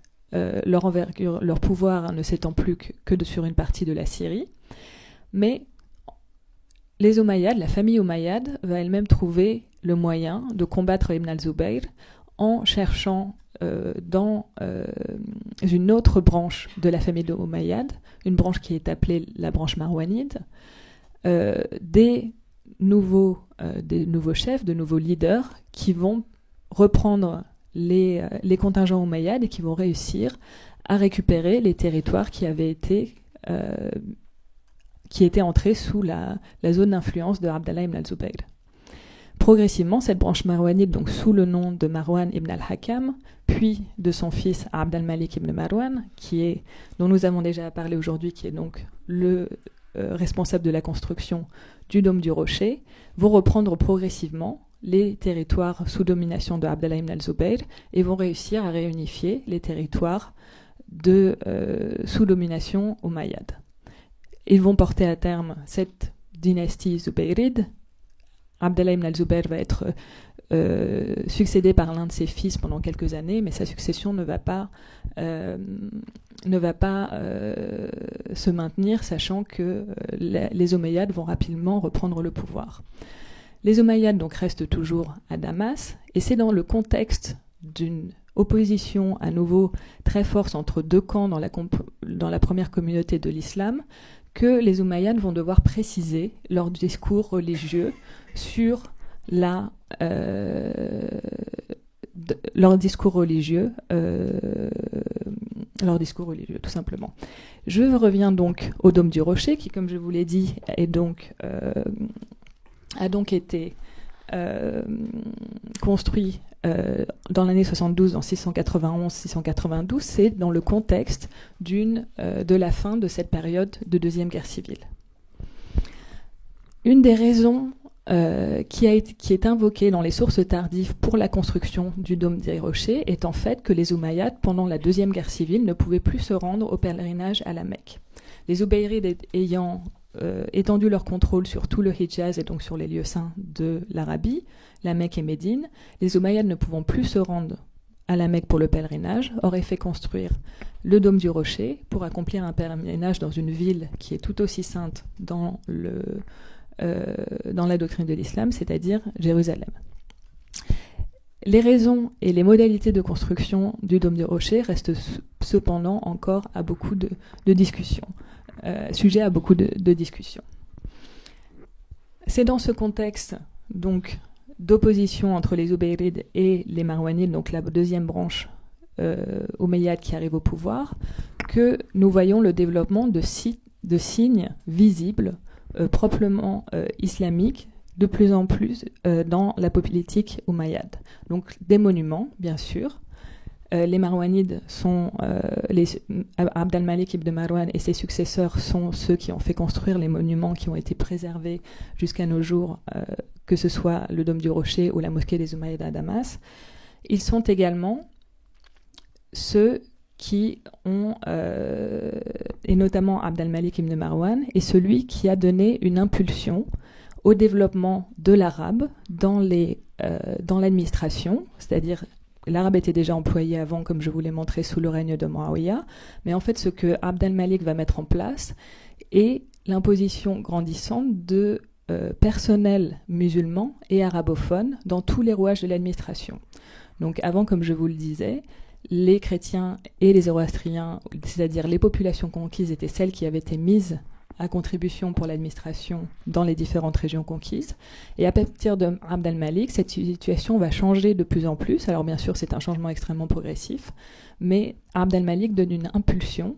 leur envergure, leur pouvoir ne s'étend plus que sur une partie de la Syrie. Mais les Omeyyades, la famille Omeyyade, va elle-même trouver le moyen de combattre Ibn al-Zubayr en cherchant dans une autre branche de la famille d'Omeyyade, une branche qui est appelée la branche marwanide, des nouveaux chefs, de nouveaux leaders qui vont reprendre les contingents omeyyades et qui vont réussir à récupérer les territoires qui étaient entrés sous la zone d'influence de Abdallah ibn al-Zubayr. Progressivement, cette branche marwanide, donc sous le nom de Marwan ibn al-Hakam, puis de son fils Abd al-Malik ibn Marwan, dont nous avons déjà parlé aujourd'hui, qui est donc le responsable de la construction du Dôme du Rocher, vont reprendre progressivement les territoires sous domination de Abdallah ibn al-Zubayr et vont réussir à réunifier les territoires sous domination omeyyade. Ils vont porter à terme cette dynastie Zubayride. Abdallah ibn al-Zubayr va être succédé par l'un de ses fils pendant quelques années, mais sa succession ne va pas se maintenir, sachant que les Omeyyades vont rapidement reprendre le pouvoir. Les Omeyyades donc restent toujours à Damas, et c'est dans le contexte d'une opposition à nouveau très forte entre deux camps dans la première communauté de l'islam que les Omeyyades vont devoir préciser leur discours religieux sur leur discours religieux, tout simplement. Je reviens donc au Dôme du Rocher, qui, comme je vous l'ai dit, a donc été construit dans l'année 72, en 691-692. C'est dans le contexte de la fin de cette période de Deuxième Guerre civile. Une des raisons qui est invoquée dans les sources tardives pour la construction du Dôme des Rochers est en fait que les Omeyyades, pendant la Deuxième Guerre civile, ne pouvaient plus se rendre au pèlerinage à la Mecque. Les Obeyyrides ayant étendu leur contrôle sur tout le Hijaz et donc sur les lieux saints de l'Arabie, la Mecque et Médine, les Omeyyades ne pouvant plus se rendre à la Mecque pour le pèlerinage, auraient fait construire le Dôme du Rocher pour accomplir un pèlerinage dans une ville qui est tout aussi sainte dans la doctrine de l'islam, c'est-à-dire Jérusalem. Les raisons et les modalités de construction du Dôme du Rocher restent cependant encore à beaucoup de discussions, sujet à beaucoup de discussions. C'est dans ce contexte donc d'opposition entre les Obeyyrides et les Marwanides, donc la deuxième branche omeyyade qui arrive au pouvoir, que nous voyons le développement de signes visibles proprement islamiques de plus en plus dans la politique omeyyade. Donc des monuments, bien sûr. Les Marwanides sont Abd al-Malik ibn Marwan et ses successeurs sont ceux qui ont fait construire les monuments qui ont été préservés jusqu'à nos jours, que ce soit le Dôme du Rocher ou la mosquée des Omeyyades à Damas. Ils sont également ceux qui ont, et notamment Abd al-Malik ibn Marwan, est celui qui a donné une impulsion au développement de l'arabe dans l'administration, c'est-à-dire l'arabe était déjà employé avant, comme je vous l'ai montré, sous le règne de Muawiyah, mais en fait ce que Abd al-Malik va mettre en place est l'imposition grandissante de personnel musulman et arabophone dans tous les rouages de l'administration. Donc avant, comme je vous le disais, les chrétiens et les zoroastriens, c'est-à-dire les populations conquises, étaient celles qui avaient été mises à contribution pour l'administration dans les différentes régions conquises. Et à partir de Abd al-Malik, cette situation va changer de plus en plus. Alors bien sûr, c'est un changement extrêmement progressif, mais Abd al-Malik donne une impulsion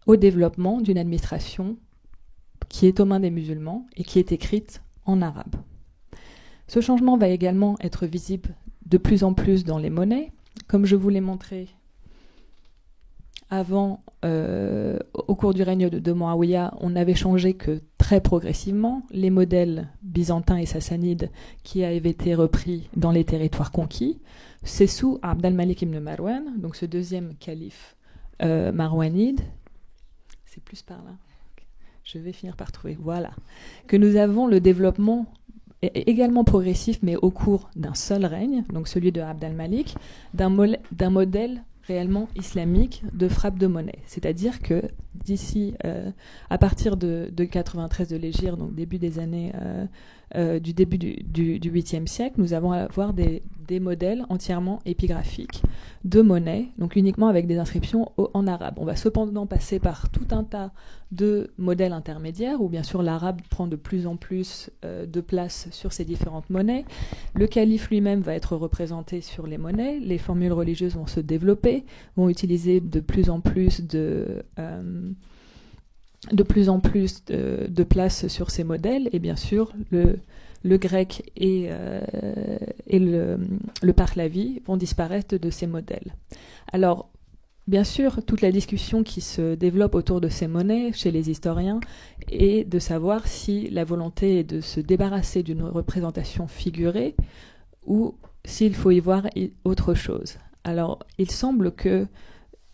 au développement d'une administration qui est aux mains des musulmans et qui est écrite en arabe. Ce changement va également être visible de plus en plus dans les monnaies. Comme je vous l'ai montré avant, au cours du règne de Muawiyah, on n'avait changé que très progressivement les modèles byzantins et sassanides qui avaient été repris dans les territoires conquis. C'est sous Abd al-Malik ibn Marwan, donc ce deuxième calife marwanide, c'est plus par là, je vais finir par trouver, voilà, que nous avons le développement également progressif, mais au cours d'un seul règne, donc celui de Abd al-Malik, d'un modèle réellement islamique de frappe de monnaie. C'est-à-dire que d'ici, à partir de 93 de l'Hégire, donc début des années, du début du 8e siècle, nous allons avoir des modèles entièrement épigraphiques de monnaie, donc uniquement avec des inscriptions en arabe. On va cependant passer par tout un tas de modèles intermédiaires, où bien sûr l'arabe prend de plus en plus de place sur ces différentes monnaies. Le calife lui-même va être représenté sur les monnaies, les formules religieuses vont se développer, vont utiliser de plus en plus de place sur ces modèles, et bien sûr le grec et le pahlavi vont disparaître de ces modèles. Alors, bien sûr, toute la discussion qui se développe autour de ces monnaies chez les historiens est de savoir si la volonté est de se débarrasser d'une représentation figurée ou s'il faut y voir autre chose. Alors, il semble que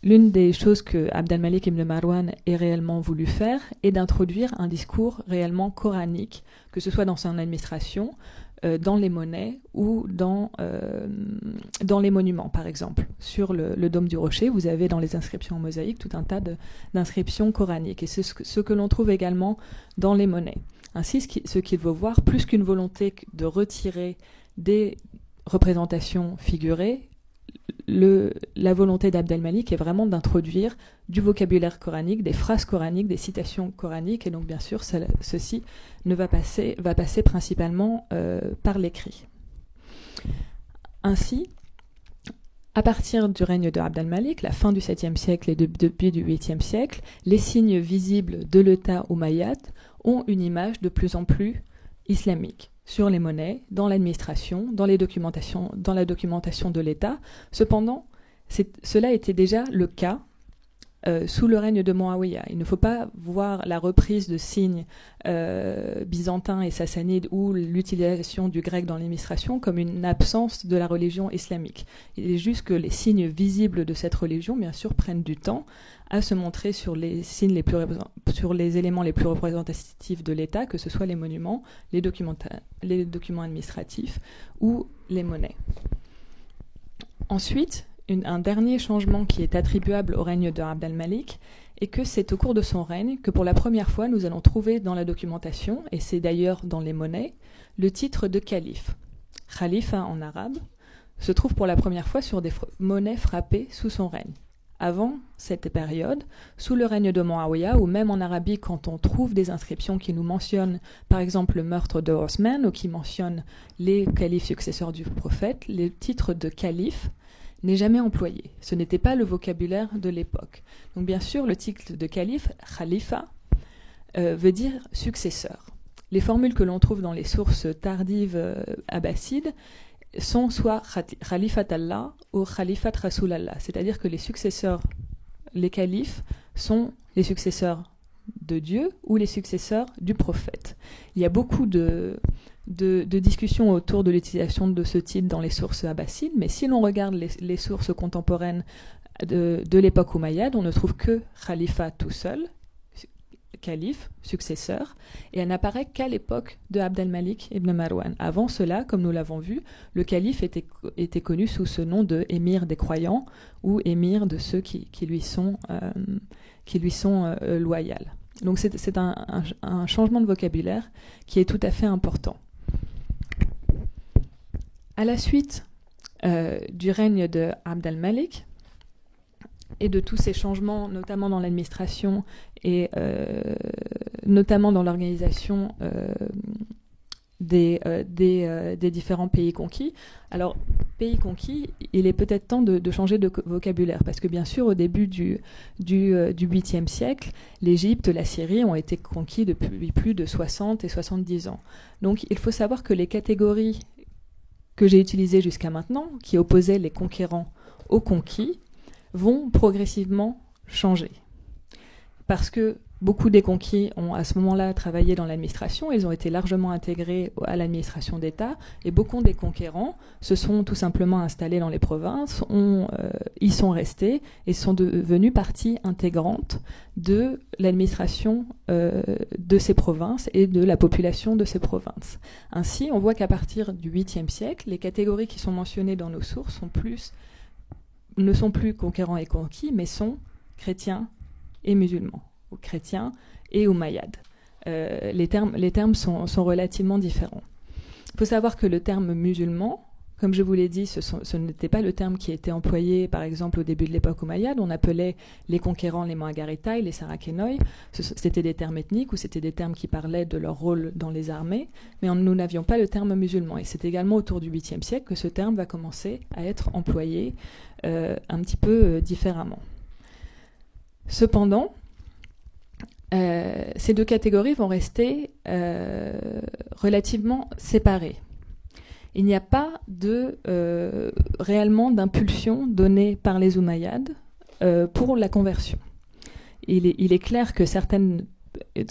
l'une des choses que Abd al-Malik ibn Marwan ait réellement voulu faire est d'introduire un discours réellement coranique, que ce soit dans son administration, dans les monnaies ou dans les monuments, par exemple. Sur le dôme du rocher, vous avez dans les inscriptions en mosaïque tout un tas d'inscriptions coraniques. Et c'est ce que l'on trouve également dans les monnaies. Ainsi, ce qu'il veut voir, plus qu'une volonté de retirer des représentations figurées, la volonté d'Abd al-Malik est vraiment d'introduire du vocabulaire coranique, des phrases coraniques, des citations coraniques, et donc bien sûr ceci va passer principalement par l'écrit. Ainsi, à partir du règne de Abd al-Malik, la fin du 7e siècle et depuis du 8e siècle, les signes visibles de l'État omeyyade ont une image de plus en plus islamique sur les monnaies, dans l'administration, dans la documentation de l'État. Cependant, cela était déjà le cas sous le règne de Muawiyah. Il ne faut pas voir la reprise de signes byzantins et sassanides ou l'utilisation du grec dans l'administration comme une absence de la religion islamique. Il est juste que les signes visibles de cette religion, bien sûr, prennent du temps à se montrer sur les éléments les plus représentatifs de l'État, que ce soit les monuments, les documents administratifs ou les monnaies. Ensuite, un dernier changement qui est attribuable au règne de Abd al-Malik est que c'est au cours de son règne que pour la première fois nous allons trouver dans la documentation, et c'est d'ailleurs dans les monnaies, le titre de calife. Khalifa en arabe se trouve pour la première fois sur des monnaies frappées sous son règne. Avant cette période, sous le règne de Muawiyah, ou même en Arabie, quand on trouve des inscriptions qui nous mentionnent, par exemple, le meurtre de Othman, ou qui mentionnent les califes successeurs du prophète, le titre de calife n'est jamais employé. Ce n'était pas le vocabulaire de l'époque. Donc bien sûr, le titre de calife, khalifa, veut dire successeur. Les formules que l'on trouve dans les sources tardives abbassides sont soit Khalifat Allah ou Khalifat Rasulallah, c'est-à-dire que les successeurs, les califes, sont les successeurs de Dieu ou les successeurs du prophète. Il y a beaucoup de discussions autour de l'utilisation de ce titre dans les sources abbassides, mais si l'on regarde les sources contemporaines de l'époque omeyyade, on ne trouve que Khalifa tout seul, calife, successeur, et elle n'apparaît qu'à l'époque de Abd al-Malik ibn Marwan. Avant cela, comme nous l'avons vu, le calife était connu sous ce nom de émir des croyants ou émir de ceux qui lui sont loyaux. Donc c'est un changement de vocabulaire qui est tout à fait important. À la suite du règne de Abd al-Malik et de tous ces changements, notamment dans l'administration et notamment dans l'organisation des différents pays conquis. Alors, pays conquis, il est peut-être temps de changer de vocabulaire, parce que bien sûr, au début du 8e siècle, l'Égypte, la Syrie ont été conquis depuis plus de 60 et 70 ans. Donc, il faut savoir que les catégories que j'ai utilisées jusqu'à maintenant, qui opposaient les conquérants aux conquis, vont progressivement changer. Parce que beaucoup des conquis ont à ce moment-là travaillé dans l'administration, ils ont été largement intégrés à l'administration d'État, et beaucoup des conquérants se sont tout simplement installés dans les provinces, y sont restés et sont devenus partie intégrante de l'administration de ces provinces et de la population de ces provinces. Ainsi, on voit qu'à partir du 8e siècle, les catégories qui sont mentionnées dans nos sources ne sont plus conquérants et conquis, mais sont chrétiens et musulmans, ou chrétiens et omeyyades. Les termes sont relativement différents. Il faut savoir que le terme musulman, comme je vous l'ai dit, ce n'était pas le terme qui était employé, par exemple, au début de l'époque omeyyade. On appelait les conquérants les Moagaritai, les Sarakénoï. C'était des termes ethniques ou c'était des termes qui parlaient de leur rôle dans les armées, mais nous n'avions pas le terme musulman. Et c'est également autour du 8e siècle que ce terme va commencer à être employé un petit peu différemment. Cependant, ces deux catégories vont rester relativement séparées. Il n'y a pas réellement d'impulsion donnée par les Omeyyades pour la conversion. Il est clair que certaines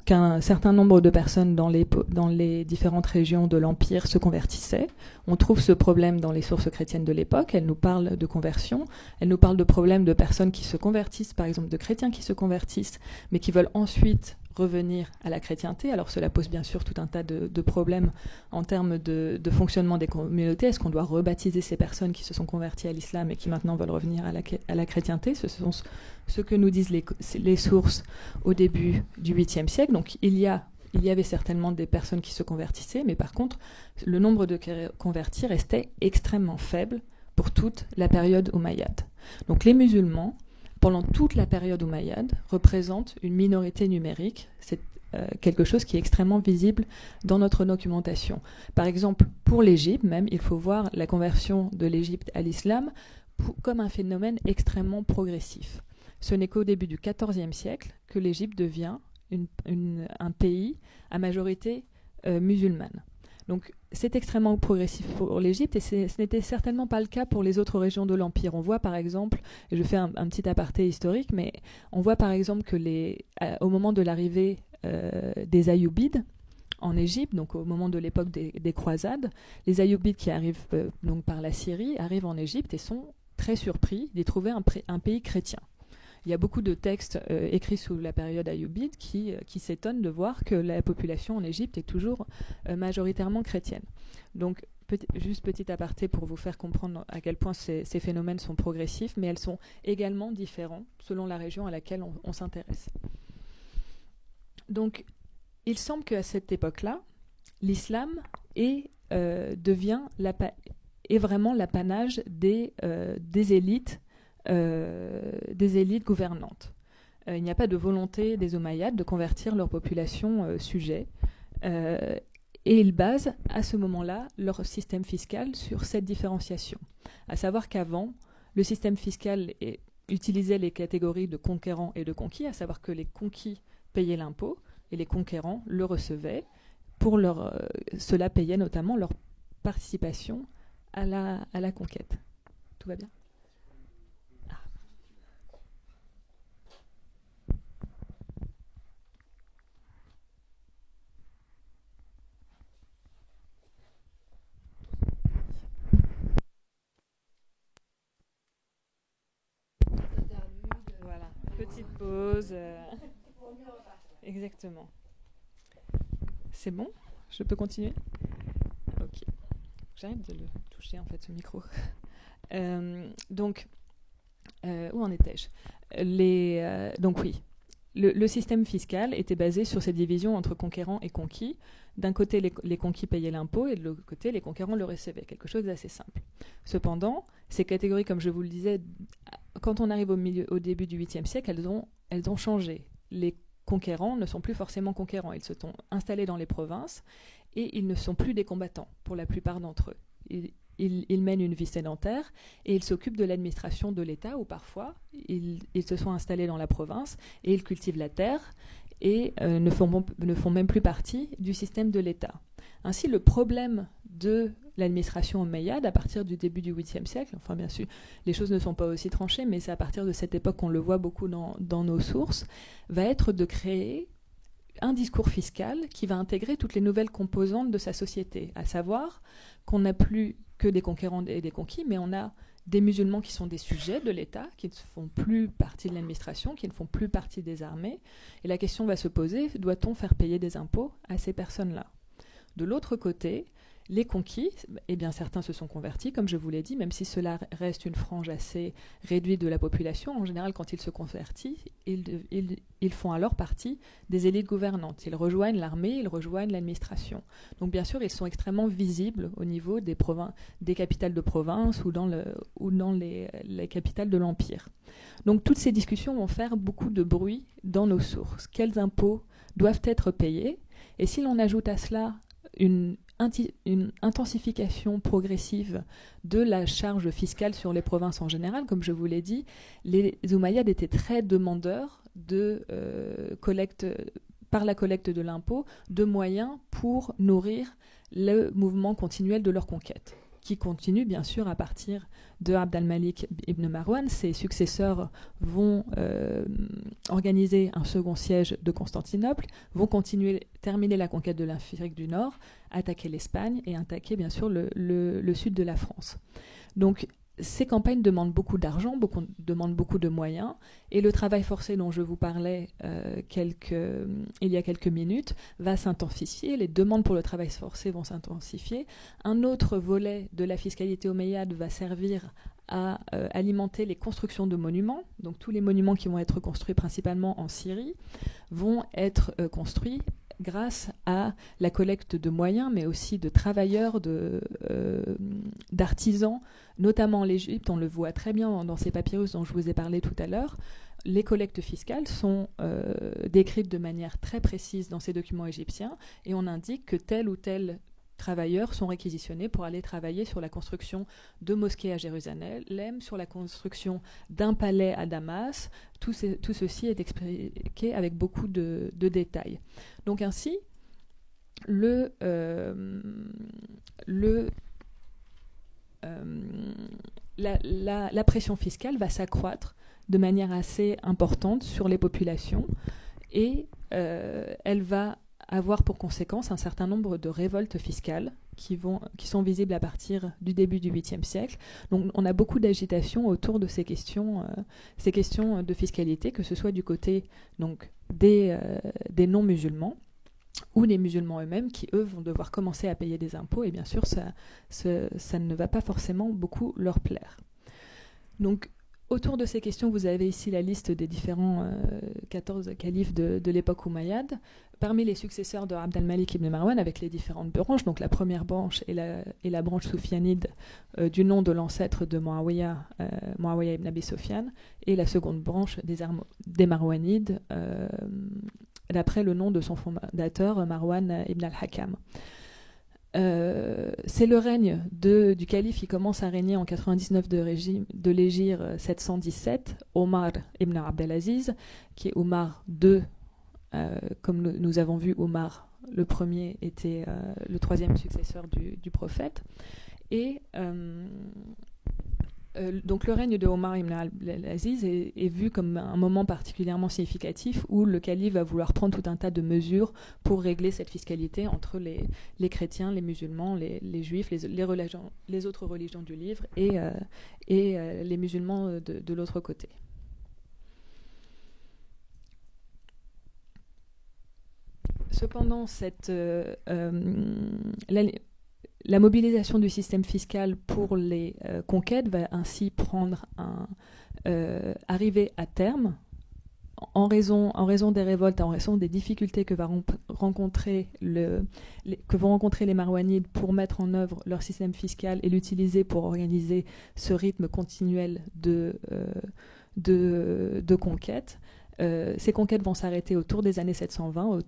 qu'un certain nombre de personnes dans les différentes régions de l'Empire se convertissaient. On trouve ce problème dans les sources chrétiennes de l'époque. Elles nous parlent de conversion. Elles nous parlent de problèmes de personnes qui se convertissent, par exemple de chrétiens qui se convertissent, mais qui veulent ensuite revenir à la chrétienté. Alors cela pose bien sûr tout un tas de problèmes en termes de fonctionnement des communautés. Est-ce qu'on doit rebaptiser ces personnes qui se sont converties à l'islam et qui maintenant veulent revenir à la chrétienté? Ce sont ce que nous disent les sources au début du 8e siècle. Donc il y avait certainement des personnes qui se convertissaient, mais par contre, le nombre de convertis restait extrêmement faible pour toute la période omeyyade. Donc les musulmans, pendant toute la période omeyyade, représentent une minorité numérique. C'est quelque chose qui est extrêmement visible dans notre documentation. Par exemple, pour l'Égypte même, il faut voir la conversion de l'Égypte à l'islam comme un phénomène extrêmement progressif. Ce n'est qu'au début du XIVe siècle que l'Égypte devient un pays à majorité musulmane. Donc c'est extrêmement progressif pour l'Égypte et ce n'était certainement pas le cas pour les autres régions de l'Empire. On voit par exemple, et je fais un petit aparté historique, mais on voit par exemple que au moment de l'arrivée des Ayyoubides en Égypte, donc au moment de l'époque des croisades, les Ayyoubides qui arrivent donc par la Syrie arrivent en Égypte et sont très surpris d'y trouver un pays chrétien. Il y a beaucoup de textes écrits sous la période ayyubide qui s'étonnent de voir que la population en Égypte est toujours majoritairement chrétienne. Donc, juste petit aparté pour vous faire comprendre à quel point ces phénomènes sont progressifs, mais elles sont également différents selon la région à laquelle on s'intéresse. Donc, il semble qu'à cette époque-là, l'islam est vraiment l'apanage des élites gouvernantes. Il n'y a pas de volonté des Omeyyades de convertir leur population sujet. Et ils basent à ce moment-là leur système fiscal sur cette différenciation. À savoir qu'avant, le système fiscal utilisait les catégories de conquérants et de conquis, à savoir que les conquis payaient l'impôt et les conquérants le recevaient. Cela payait notamment leur participation à la conquête. Tout va bien ? Voilà, petite pause. Exactement. C'est bon ? Je peux continuer ? Ok. J'arrête de le toucher en fait, ce micro. Donc, où en étais-je ? Donc oui, le système fiscal était basé sur cette division entre conquérants et conquis. D'un côté, les conquis payaient l'impôt et de l'autre côté, les conquérants le recevaient. Quelque chose d'assez simple. Cependant, ces catégories, comme je vous le disais, quand on arrive au début du 8e siècle, elles ont changé. Les conquérants ne sont plus forcément conquérants. Ils se sont installés dans les provinces et ils ne sont plus des combattants pour la plupart d'entre eux. Ils mènent une vie sédentaire et ils s'occupent de l'administration de l'État ou parfois ils se sont installés dans la province et ils cultivent la terre et ne font même plus partie du système de l'État. Ainsi, le problème de l'administration omeyyade, à partir du début du 8e siècle, enfin bien sûr, les choses ne sont pas aussi tranchées, mais c'est à partir de cette époque qu'on le voit beaucoup dans nos sources, va être de créer un discours fiscal qui va intégrer toutes les nouvelles composantes de sa société, à savoir qu'on n'a plus que des conquérants et des conquis, mais on a des musulmans qui sont des sujets de l'État, qui ne font plus partie de l'administration, qui ne font plus partie des armées. Et la question va se poser, doit-on faire payer des impôts à ces personnes-là ? De l'autre côté, les conquis, eh bien certains se sont convertis, comme je vous l'ai dit, même si cela reste une frange assez réduite de la population. En général, quand ils se convertissent, ils font alors partie des élites gouvernantes. Ils rejoignent l'armée, ils rejoignent l'administration. Donc bien sûr, ils sont extrêmement visibles au niveau des capitales de province ou dans les capitales de l'Empire. Donc toutes ces discussions vont faire beaucoup de bruit dans nos sources. Quels impôts doivent être payés ? Et si l'on ajoute à cela une intensification progressive de la charge fiscale sur les provinces en général, comme je vous l'ai dit, les Omeyyades étaient très demandeurs par la collecte de l'impôt, de moyens pour nourrir le mouvement continuel de leur conquête. qui continue bien sûr à partir de Abd al-Malik ibn Marwan. Ses successeurs vont organiser un second siège de Constantinople, vont terminer la conquête de l'Afrique du Nord, attaquer l'Espagne et attaquer bien sûr le sud de la France. Donc ces campagnes demandent beaucoup d'argent, demandent beaucoup de moyens, et le travail forcé dont je vous parlais il y a quelques minutes va s'intensifier, les demandes pour le travail forcé vont s'intensifier. Un autre volet de la fiscalité omeyyade va servir à alimenter les constructions de monuments. Donc tous les monuments qui vont être construits principalement en Syrie vont être construits grâce à la collecte de moyens, mais aussi de travailleurs, d'artisans, notamment en Égypte. On le voit très bien dans ces papyrus dont je vous ai parlé tout à l'heure. Les collectes fiscales sont décrites de manière très précise dans ces documents égyptiens, et on indique que tel ou tel travailleurs sont réquisitionnés pour aller travailler sur la construction de mosquées à Jérusalem, sur la construction d'un palais à Damas. Tout ceci est expliqué avec beaucoup de détails. Donc ainsi, la pression fiscale va s'accroître de manière assez importante sur les populations, et elle va avoir pour conséquence un certain nombre de révoltes fiscales qui sont visibles à partir du début du 8e siècle. Donc on a beaucoup d'agitation autour de ces questions de fiscalité, que ce soit du côté donc, des non-musulmans ou des musulmans eux-mêmes qui, eux, vont devoir commencer à payer des impôts, et bien sûr, ça ne va pas forcément beaucoup leur plaire. Donc, autour de ces questions, vous avez ici la liste des différents 14 califes de l'époque omeyyade. Parmi les successeurs de Abd al-Malik ibn Marwan, avec les différentes branches, donc la première branche est la branche soufianide du nom de l'ancêtre de Muawiyah ibn Abi Sufyan, et la seconde branche des Marwanides, d'après le nom de son fondateur, Marwan ibn al-Hakam. C'est le règne du calife qui commence à régner en 99 de l'hégire 717, Omar ibn Abdelaziz, qui est Omar II. Comme nous avons vu, Omar le premier était le troisième successeur du prophète. Et donc le règne de Omar ibn Abdelaziz est vu comme un moment particulièrement significatif où le calife va vouloir prendre tout un tas de mesures pour régler cette fiscalité entre les chrétiens, les musulmans, les juifs, les autres religions du livre et les musulmans de l'autre côté. Cependant, la mobilisation du système fiscal pour les conquêtes va ainsi arriver à terme en raison des révoltes, en raison des difficultés que vont rencontrer les Marwanides pour mettre en œuvre leur système fiscal et l'utiliser pour organiser ce rythme continuel de conquête. Ces conquêtes vont s'arrêter autour des années 720,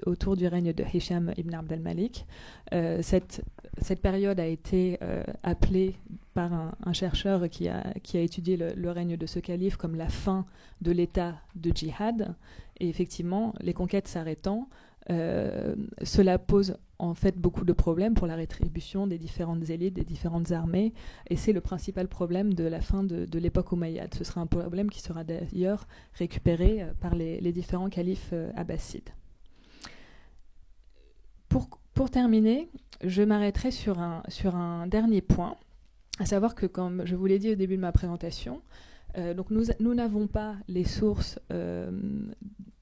autour du règne de Hisham ibn Abd al-Malik. Cette période a été appelée par un chercheur qui a étudié le règne de ce calife comme la fin de l'état de djihad. Et effectivement, les conquêtes s'arrêtant, cela pose en fait beaucoup de problèmes pour la rétribution des différentes élites, des différentes armées, et c'est le principal problème de la fin de l'époque omeyyade. Ce sera un problème qui sera d'ailleurs récupéré par les différents califes abbassides. Pour terminer, je m'arrêterai sur un dernier point, à savoir que, comme je vous l'ai dit au début de ma présentation, donc nous n'avons pas les sources,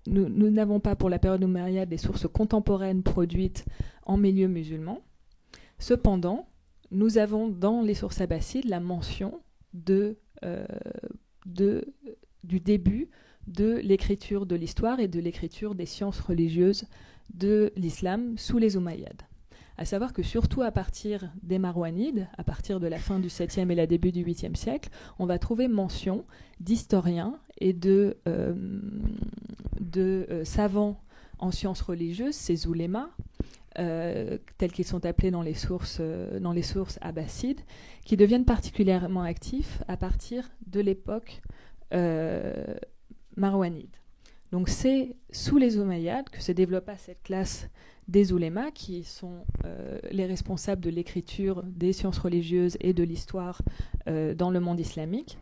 nous n'avons pas pour la période omeyyade des sources contemporaines produites en milieu musulman. Cependant, nous avons dans les sources abbassides la mention du début de l'écriture de l'histoire et de l'écriture des sciences religieuses de l'islam sous les Omeyyades. À savoir que surtout à partir des Marwanides, à partir de la fin du 7e et la début du 8e siècle, on va trouver mention d'historiens et de savants en sciences religieuses, ces oulémas, tels qu'ils sont appelés dans les sources abbassides, qui deviennent particulièrement actifs à partir de l'époque marwanide. Donc c'est sous les Omeyyades que se développa cette classe des oulémas, qui sont les responsables de l'écriture, des sciences religieuses et de l'histoire dans le monde islamique.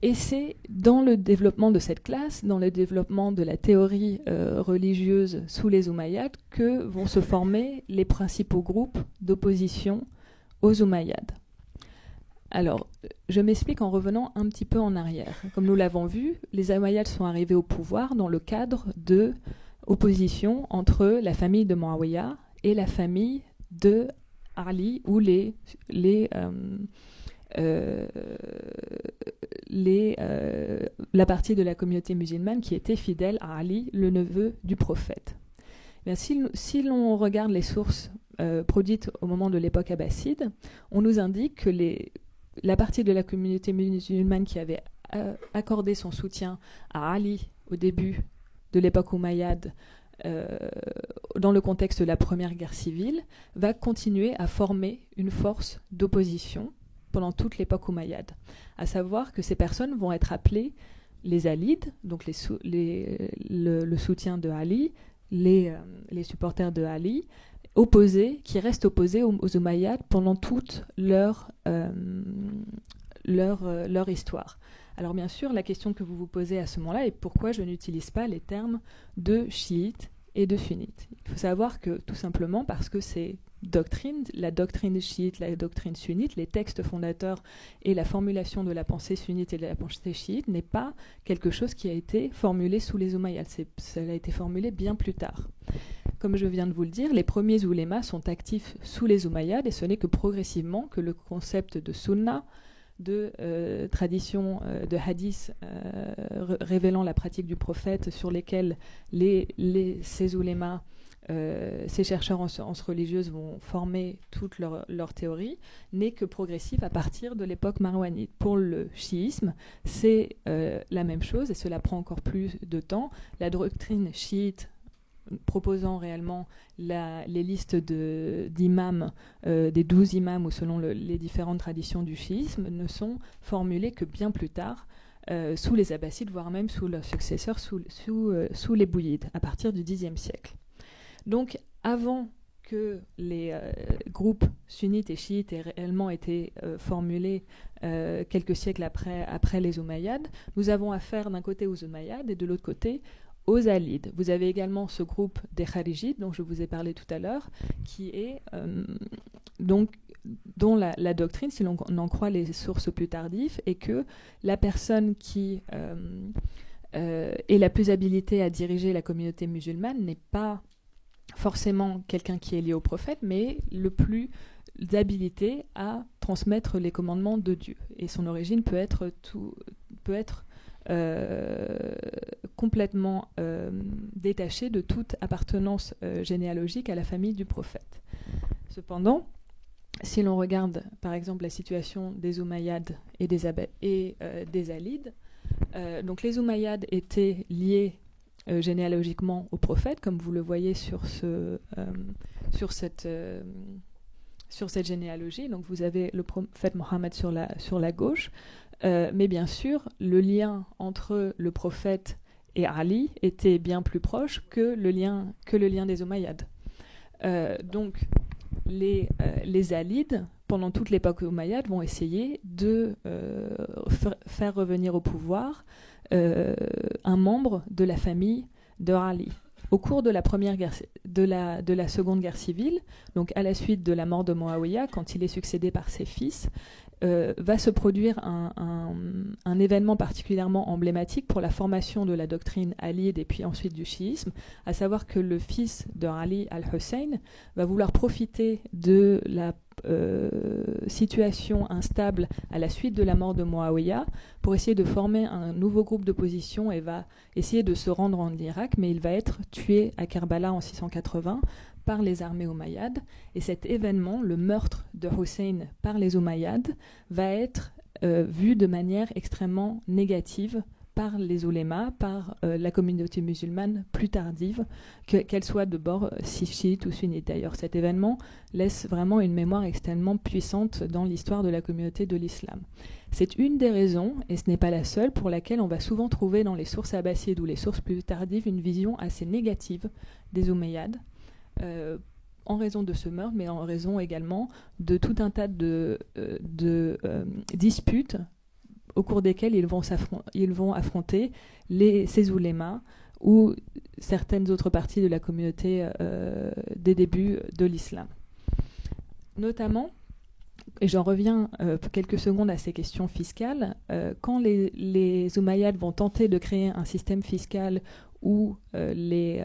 Et c'est dans le développement de cette classe, dans le développement de la théorie religieuse sous les Omeyyades, que vont se former les principaux groupes d'opposition aux Omeyyades. Alors, je m'explique en revenant un petit peu en arrière. Comme nous l'avons vu, les Omeyyades sont arrivés au pouvoir dans le cadre de opposition entre la famille de Muawiyah et la famille de Ali, ou la partie de la communauté musulmane qui était fidèle à Ali, le neveu du prophète. Bien, si l'on regarde les sources produites au moment de l'époque abbasside, on nous indique que la partie de la communauté musulmane qui avait accordé son soutien à Ali au début de l'époque omeyyade, dans le contexte de la première guerre civile, va continuer à former une force d'opposition pendant toute l'époque omeyyade. À savoir que ces personnes vont être appelées les Alides, donc le soutien de Ali, les supporters de Ali, qui restent opposés aux Omeyyades pendant toute leur histoire. Alors bien sûr, la question que vous vous posez à ce moment-là est pourquoi je n'utilise pas les termes de chiites et de sunnites. Il faut savoir que tout simplement parce que ces doctrines, la doctrine chiite, la doctrine sunnite, les textes fondateurs et la formulation de la pensée sunnite et de la pensée chiite n'est pas quelque chose qui a été formulé sous les Omeyyades. Ça a été formulé bien plus tard. Comme je viens de vous le dire, les premiers oulémas sont actifs sous les Omeyyades et ce n'est que progressivement que le concept de sunna, de tradition de hadith révélant la pratique du prophète, sur lesquels ces oulémas, ces chercheurs en sciences religieuses vont former toute leur théorie, n'est que progressive à partir de l'époque marwanite. Pour le chiisme, c'est la même chose et cela prend encore plus de temps. La doctrine chiite proposant réellement les listes d'imams, des 12 imams, ou selon les différentes traditions du chiisme, ne sont formulées que bien plus tard, sous les Abbassides, voire même sous leurs successeurs, sous les Bouyides, à partir du Xe siècle. Donc, avant que les groupes sunnites et chiites aient réellement été formulés quelques siècles après les Omeyyades, nous avons affaire d'un côté aux Omeyyades et de l'autre côté aux Alides. Vous avez également ce groupe des Kharijites dont je vous ai parlé tout à l'heure, qui est dont la doctrine, si l'on en croit les sources plus tardives, est que la personne qui est la plus habilitée à diriger la communauté musulmane n'est pas forcément quelqu'un qui est lié au prophète, mais le plus habilité à transmettre les commandements de Dieu. Et son origine peut être complètement détaché de toute appartenance généalogique à la famille du prophète. Cependant, si l'on regarde par exemple la situation des Omeyyades et des Alides, donc les Omeyyades étaient liés généalogiquement au prophète, comme vous le voyez sur cette généalogie. Donc vous avez le prophète Mohammed sur la gauche. Mais bien sûr, le lien entre le prophète et Ali était bien plus proche que le lien des Omeyyades. Donc, les Alides, pendant toute l'époque omeyyade, vont essayer de faire revenir au pouvoir un membre de la famille de Ali. Au cours de la seconde guerre civile, donc à la suite de la mort de Muawiyah, quand il est succédé par ses fils, va se produire un événement particulièrement emblématique pour la formation de la doctrine alide et puis ensuite du chiisme, à savoir que le fils de Ali al-Hussein va vouloir profiter de la situation instable à la suite de la mort de Muawiyah pour essayer de former un nouveau groupe d'opposition et va essayer de se rendre en Irak, mais il va être tué à Kerbala en 680 par les armées omeyyades, et cet événement, le meurtre de Hussein par les Omeyyades, va être vu de manière extrêmement négative par les oulémas, par la communauté musulmane plus tardive, qu'elle soit de bord chiite ou sunnite. D'ailleurs, cet événement laisse vraiment une mémoire extrêmement puissante dans l'histoire de la communauté de l'islam. C'est une des raisons, et ce n'est pas la seule, pour laquelle on va souvent trouver dans les sources abbassides ou les sources plus tardives une vision assez négative des Omeyyades, en raison de ce meurtre, mais en raison également de tout un tas de disputes au cours desquelles ils vont affronter ces oulémas ou certaines autres parties de la communauté des débuts de l'islam. Notamment, et j'en reviens quelques secondes à ces questions fiscales, quand les Omeyyades vont tenter de créer un système fiscal où les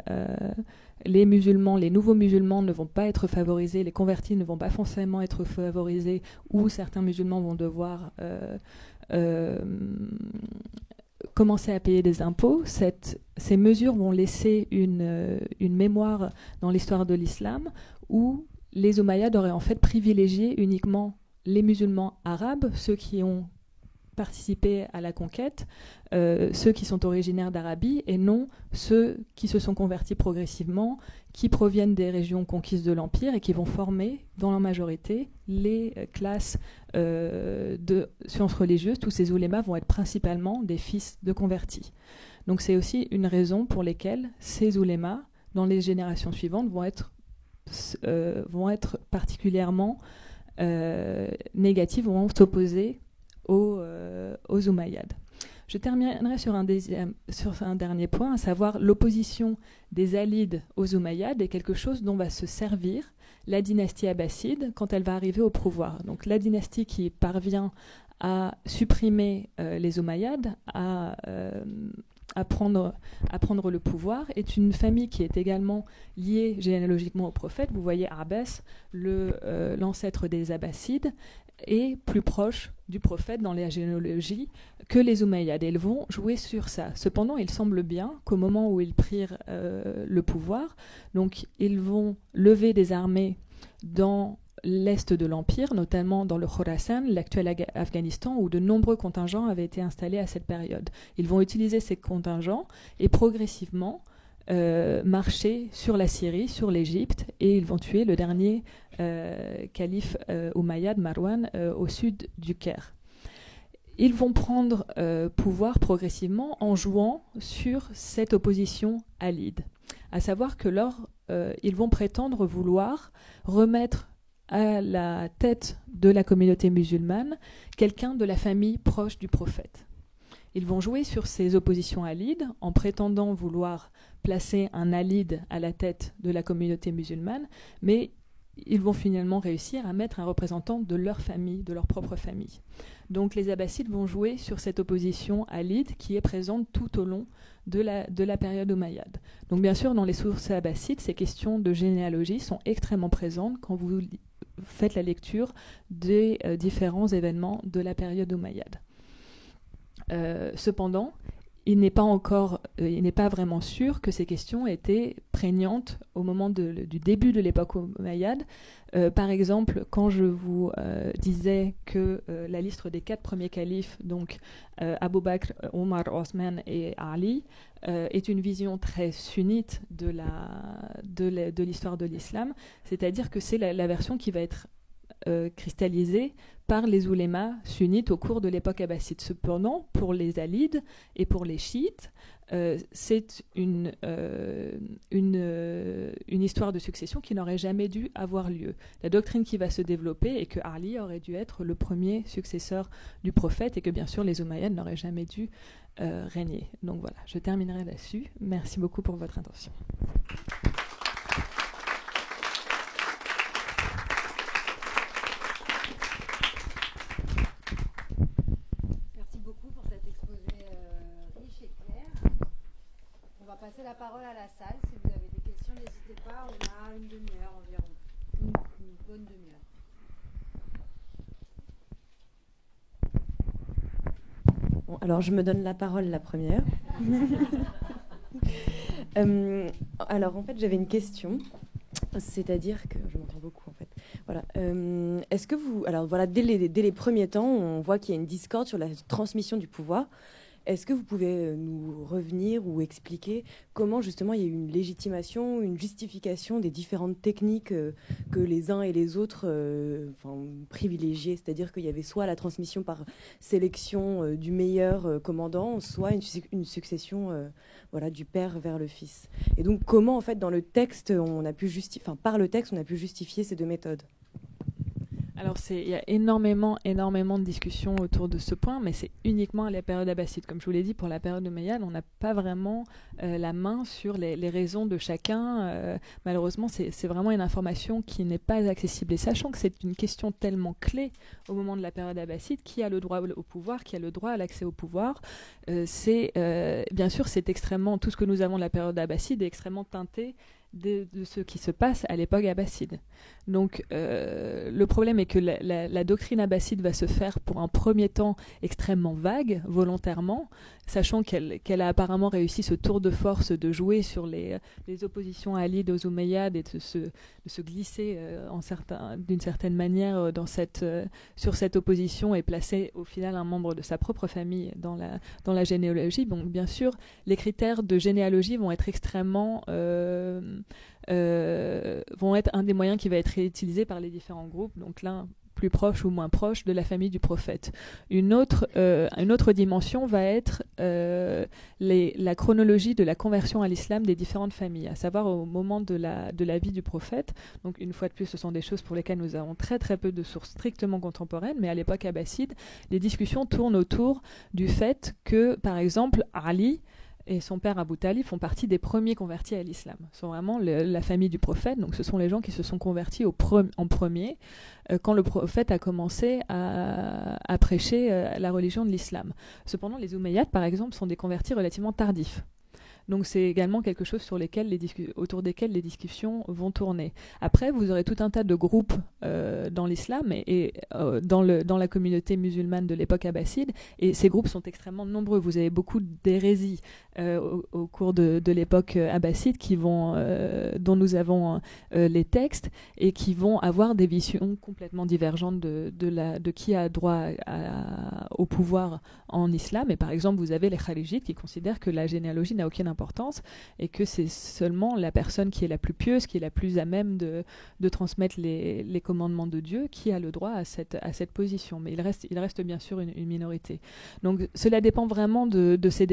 musulmans, les nouveaux musulmans ne vont pas être favorisés, les convertis ne vont pas forcément être favorisés, ou certains musulmans vont devoir commencer à payer des impôts. Ces mesures vont laisser une mémoire dans l'histoire de l'islam où les Omeyyades auraient en fait privilégié uniquement les musulmans arabes, ceux qui ont participé à la conquête, ceux qui sont originaires d'Arabie, et non ceux qui se sont convertis progressivement, qui proviennent des régions conquises de l'Empire et qui vont former, dans leur majorité, les classes de sciences religieuses. Tous ces oulémas vont être principalement des fils de convertis. Donc c'est aussi une raison pour laquelle ces oulémas, dans les générations suivantes, vont être particulièrement négatifs, vont s'opposer aux Omeyyades. Je terminerai sur un dernier point, à savoir l'opposition des Alides aux Omeyyades est quelque chose dont va se servir la dynastie abbasside quand elle va arriver au pouvoir. Donc la dynastie qui parvient à supprimer les Omeyyades, à prendre le pouvoir, est une famille qui est également liée généalogiquement au prophète. Vous voyez Abbas, l'ancêtre des Abbassides, est plus proche du prophète dans la généalogie que les Omeyyades. Et ils vont jouer sur ça. Cependant, il semble bien qu'au moment où ils prirent le pouvoir, donc ils vont lever des armées dans l'est de l'Empire, notamment dans le Khorasan, l'actuel Afghanistan, où de nombreux contingents avaient été installés à cette période. Ils vont utiliser ces contingents et progressivement marcher sur la Syrie, sur l'Égypte, et ils vont tuer le dernier calife Omeyyade, Marwan, au sud du Caire. Ils vont prendre pouvoir progressivement en jouant sur cette opposition alide, à savoir que ils vont prétendre vouloir remettre à la tête de la communauté musulmane quelqu'un de la famille proche du prophète. Ils vont jouer sur ces oppositions alides en prétendant vouloir placer un alide à la tête de la communauté musulmane, mais ils vont finalement réussir à mettre un représentant de leur famille, de leur propre famille. Donc les Abbassides vont jouer sur cette opposition alide qui est présente tout au long de la période omeyyade. Donc bien sûr, dans les sources abbassides, ces questions de généalogie sont extrêmement présentes quand vous faites la lecture des différents événements de la période omeyyade. Cependant, il n'est pas vraiment sûr que ces questions étaient prégnantes au moment du début de l'époque omeyyade. Par exemple, quand je vous disais que la liste des 4 premiers califes, donc Abu Bakr, Omar, Othman et Ali, est une vision très sunnite de l'histoire de l'islam, c'est-à-dire que c'est la version qui va être cristallisée par les oulémas sunnites au cours de l'époque abbasside. Cependant, pour les alides et pour les chiites, c'est une histoire de succession qui n'aurait jamais dû avoir lieu. La doctrine qui va se développer est que Ali aurait dû être le premier successeur du prophète et que bien sûr les Omeyyades n'auraient jamais dû régner. Donc voilà, je terminerai là-dessus. Merci beaucoup pour votre attention. Passer la parole à la salle. Si vous avez des questions, n'hésitez pas. On a une demi-heure environ. Une bonne demi-heure. Bon, alors, je me donne la parole la première. Alors, en fait, j'avais une question. C'est-à-dire que... Je m'entends beaucoup, en fait. Voilà. Est-ce que vous... Alors, voilà, dès les premiers temps, on voit qu'il y a une discorde sur la transmission du pouvoir. Est-ce que vous pouvez nous revenir ou expliquer comment justement il y a eu une légitimation, une justification des différentes techniques que les uns et les autres privilégiaient, c'est-à-dire qu'il y avait soit la transmission par sélection du meilleur commandant, soit une succession du père vers le fils. Et donc comment en fait dans le texte par le texte on a pu justifier ces deux méthodes? Alors, il y a énormément de discussions autour de ce point, mais c'est uniquement à la période abbasside. Comme je vous l'ai dit, pour la période omeyyade, on n'a pas vraiment la main sur les raisons de chacun. Malheureusement, c'est vraiment une information qui n'est pas accessible. Et sachant que c'est une question tellement clé au moment de la période abbasside, qui a le droit au pouvoir, qui a le droit à l'accès au pouvoir, bien sûr, c'est extrêmement... Tout ce que nous avons de la période abbasside est extrêmement teinté de ce qui se passe à l'époque abbasside. Donc le problème est que la doctrine abbasside va se faire pour un premier temps extrêmement vague, volontairement, sachant qu'elle a apparemment réussi ce tour de force de jouer sur les oppositions à Ali, aux Omeyyades, et de se glisser d'une certaine manière sur cette opposition et placer au final un membre de sa propre famille dans la généalogie. Donc bien sûr, les critères de généalogie vont être extrêmement... vont être un des moyens qui va être réutilisé par les différents groupes, donc l'un plus proche ou moins proche de la famille du prophète. Une autre dimension va être la chronologie de la conversion à l'islam des différentes familles, à savoir au moment de la vie du prophète. Donc une fois de plus, ce sont des choses pour lesquelles nous avons très très peu de sources strictement contemporaines, mais à l'époque abbasside, les discussions tournent autour du fait que, par exemple, Ali et son père Abu Talib font partie des premiers convertis à l'islam. Ce sont vraiment la famille du prophète, donc ce sont les gens qui se sont convertis en premier quand le prophète a commencé à prêcher la religion de l'islam. Cependant, les Omeyyades, par exemple, sont des convertis relativement tardifs. Donc c'est également quelque chose autour desquels les discussions vont tourner. Après, vous aurez tout un tas de groupes dans l'islam et dans la communauté musulmane de l'époque abbasside, et ces groupes sont extrêmement nombreux. Vous avez beaucoup d'hérésies au cours de l'époque abbasside dont nous avons les textes, et qui vont avoir des visions complètement divergentes de qui a droit au pouvoir en islam. Et par exemple, vous avez les kharijites qui considèrent que la généalogie n'a aucune importance et que c'est seulement la personne qui est la plus pieuse, qui est la plus à même de transmettre les commandements de Dieu, qui a le droit à cette position. Mais il reste bien sûr une minorité. Donc cela dépend vraiment de ces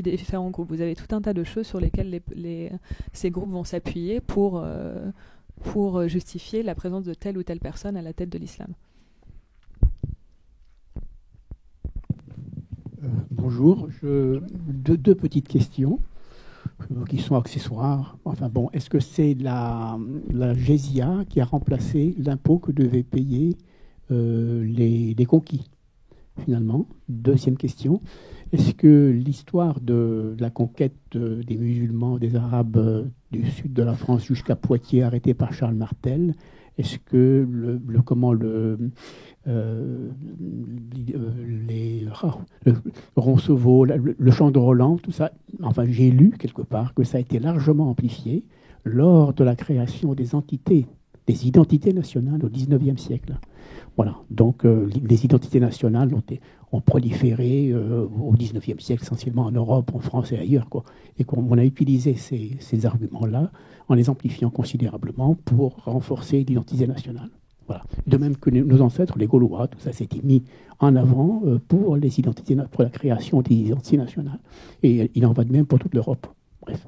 différents groupes. Vous avez tout un tas de choses sur lesquelles ces groupes vont s'appuyer pour justifier la présence de telle ou telle personne à la tête de l'islam. Bonjour, deux petites questions qui sont accessoires. Enfin bon, est-ce que c'est la jizya qui a remplacé l'impôt que devaient payer les conquis, finalement? Deuxième question, est-ce que l'histoire de la conquête des musulmans, des Arabes du sud de la France jusqu'à Poitiers, arrêtée par Charles Martel, est-ce que le Roncevaux, le chant de Roland, tout ça, enfin j'ai lu quelque part que ça a été largement amplifié lors de la création des identités nationales au XIXe siècle. Voilà, donc les identités nationales ont proliféré au XIXe siècle, essentiellement en Europe, en France et ailleurs, quoi. Et on a utilisé ces arguments-là en les amplifiant considérablement pour renforcer l'identité nationale. Voilà. De même que nos ancêtres, les Gaulois, tout ça s'était mis en avant pour la création des identités nationales. Et il en va de même pour toute l'Europe. Bref.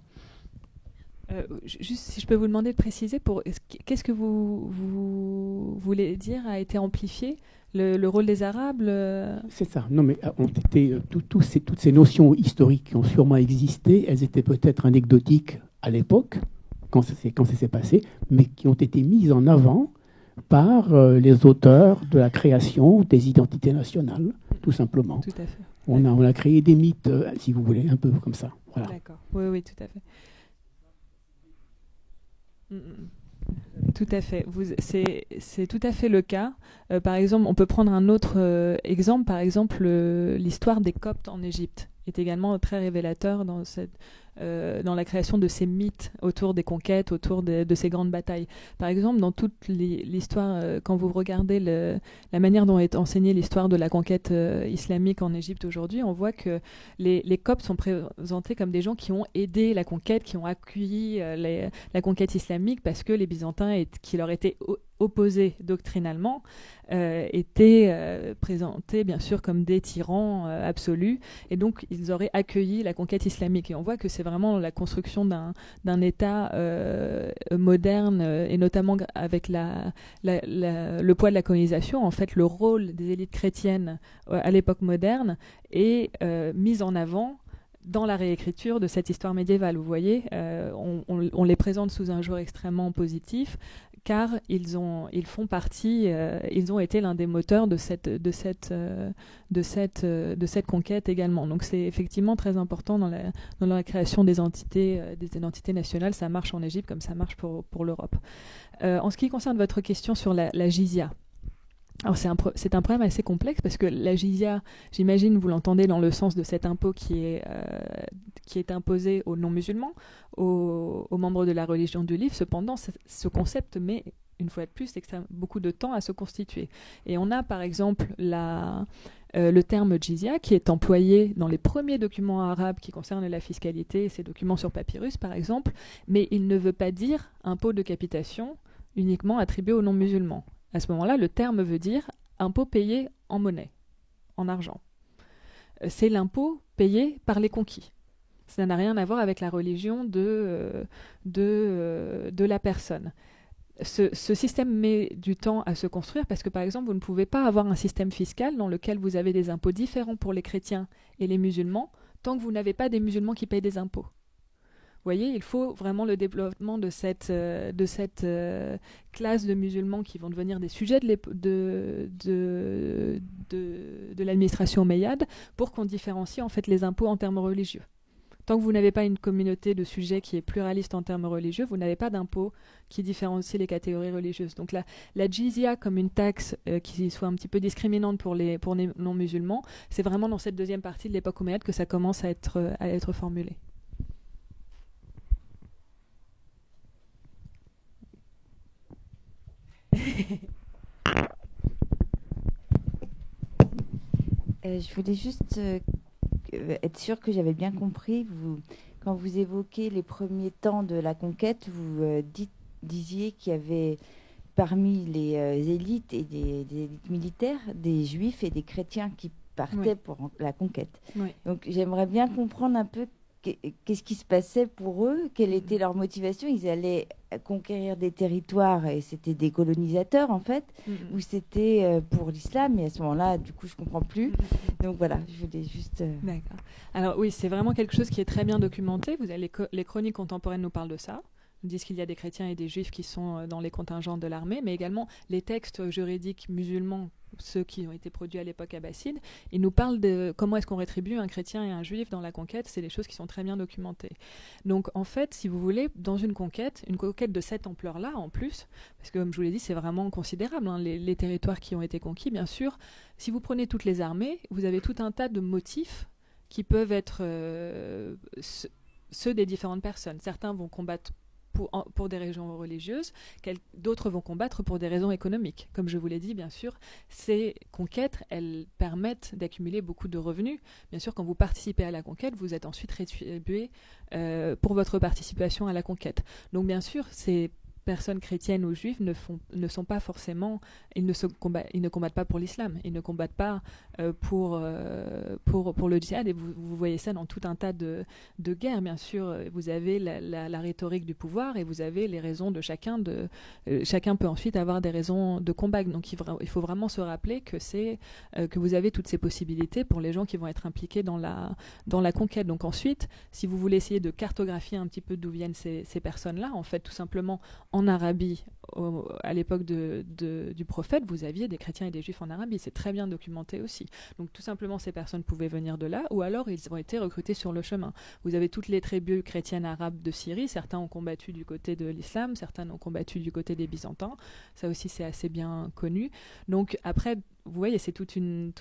Juste si je peux vous demander de préciser, qu'est-ce que vous voulez dire a été amplifié, le rôle des Arabes C'est ça. Non, mais toutes ces notions historiques qui ont sûrement existé, elles étaient peut-être anecdotiques à l'époque, quand ça s'est passé, mais qui ont été mises en avant par les auteurs de la création des identités nationales, tout simplement. Tout à fait. On a créé des mythes, si vous voulez, un peu comme ça. Voilà. D'accord. Oui, tout à fait. Tout à fait. C'est tout à fait le cas. Par exemple, on peut prendre un autre exemple. Par exemple, l'histoire des Coptes en Égypte est également très révélateur dans dans la création de ces mythes autour des conquêtes, autour de ces grandes batailles. Par exemple, dans toute l'histoire, quand vous regardez la manière dont est enseignée l'histoire de la conquête islamique en Égypte aujourd'hui, on voit que les Coptes sont présentés comme des gens qui ont aidé la conquête, qui ont accueilli la conquête islamique parce que les Byzantins, qui leur étaient opposés doctrinalement, étaient présentés bien sûr comme des tyrans absolus, et donc ils auraient accueilli la conquête islamique. Et on voit que c'est vraiment la construction d'un État moderne, et notamment avec le poids de la colonisation. En fait, le rôle des élites chrétiennes à l'époque moderne est mis en avant dans la réécriture de cette histoire médiévale. Vous voyez, on les présente sous un jour extrêmement positif, car ils font partie, ils ont été l'un des moteurs de cette conquête également. Donc c'est effectivement très important dans la création des identités nationales. Ça marche en Égypte comme ça marche pour l'Europe. En ce qui concerne votre question sur la jizya, alors c'est un problème assez complexe parce que la jizya, j'imagine, vous l'entendez dans le sens de cet impôt qui est imposé aux non-musulmans, aux membres de la religion du livre. Cependant, ce concept met, une fois de plus, beaucoup de temps à se constituer. Et on a par exemple le terme jizya qui est employé dans les premiers documents arabes qui concernent la fiscalité, ces documents sur papyrus par exemple, mais il ne veut pas dire impôt de capitation uniquement attribué aux non-musulmans. À ce moment-là, le terme veut dire impôt payé en monnaie, en argent. C'est l'impôt payé par les conquis. Ça n'a rien à voir avec la religion de la personne. Ce système met du temps à se construire parce que, par exemple, vous ne pouvez pas avoir un système fiscal dans lequel vous avez des impôts différents pour les chrétiens et les musulmans tant que vous n'avez pas des musulmans qui payent des impôts. Vous voyez, il faut vraiment le développement de cette classe de musulmans qui vont devenir des sujets de l'administration omeyyade pour qu'on différencie en fait les impôts en termes religieux. Tant que vous n'avez pas une communauté de sujets qui est pluraliste en termes religieux, vous n'avez pas d'impôts qui différencient les catégories religieuses. Donc la jizya comme une taxe qui soit un petit peu discriminante pour les non-musulmans, c'est vraiment dans cette deuxième partie de l'époque omeyyade que ça commence à être formulé. Je voulais juste être sûre que j'avais bien compris. Quand vous évoquez les premiers temps de la conquête, vous disiez qu'il y avait parmi les élites et des élites militaires des juifs et des chrétiens qui partaient pour la conquête. Oui. Donc j'aimerais bien comprendre un peu qu'est-ce qui se passait pour eux, quelle était leur motivation. Ils allaient conquérir des territoires et c'était des colonisateurs en fait, ou c'était pour l'islam, et à ce moment-là, du coup, je comprends plus. Donc voilà, je voulais juste... D'accord. Alors oui, c'est vraiment quelque chose qui est très bien documenté. Vous avez les chroniques contemporaines nous parlent de ça. Ils disent qu'il y a des chrétiens et des juifs qui sont dans les contingents de l'armée, mais également les textes juridiques musulmans, ceux qui ont été produits à l'époque abbasside, ils nous parlent de comment est-ce qu'on rétribue un chrétien et un juif dans la conquête. C'est des choses qui sont très bien documentées. Donc en fait, si vous voulez, dans une conquête de cette ampleur-là en plus, parce que comme je vous l'ai dit, c'est vraiment considérable, hein, les territoires qui ont été conquis, bien sûr. Si vous prenez toutes les armées, vous avez tout un tas de motifs qui peuvent être ceux des différentes personnes. Certains vont combattre pour des raisons religieuses, d'autres vont combattre pour des raisons économiques. Comme je vous l'ai dit, bien sûr, ces conquêtes, elles permettent d'accumuler beaucoup de revenus. Bien sûr, quand vous participez à la conquête, vous êtes ensuite rétribué pour votre participation à la conquête. Donc bien sûr, ces personnes chrétiennes ou juives ne sont pas forcément, ils ne combattent pas pour l'islam, ils ne combattent pas pour le djihad, et vous voyez ça dans tout un tas de guerres, bien sûr. Vous avez la rhétorique du pouvoir et vous avez les raisons de chacun. Chacun peut ensuite avoir des raisons de combat. Donc il faut vraiment se rappeler que vous avez toutes ces possibilités pour les gens qui vont être impliqués dans la conquête. Donc ensuite, si vous voulez essayer de cartographier un petit peu d'où viennent ces personnes-là, en fait, tout simplement, en Arabie, à l'époque du prophète, vous aviez des chrétiens et des juifs en Arabie. C'est très bien documenté aussi. Donc tout simplement, ces personnes pouvaient venir de là, ou alors ils ont été recrutés sur le chemin. Vous avez toutes les tribus chrétiennes arabes de Syrie. Certains ont combattu du côté de l'islam, certains ont combattu du côté des Byzantins. Ça aussi, c'est assez bien connu. Donc après, vous voyez, c'est toute une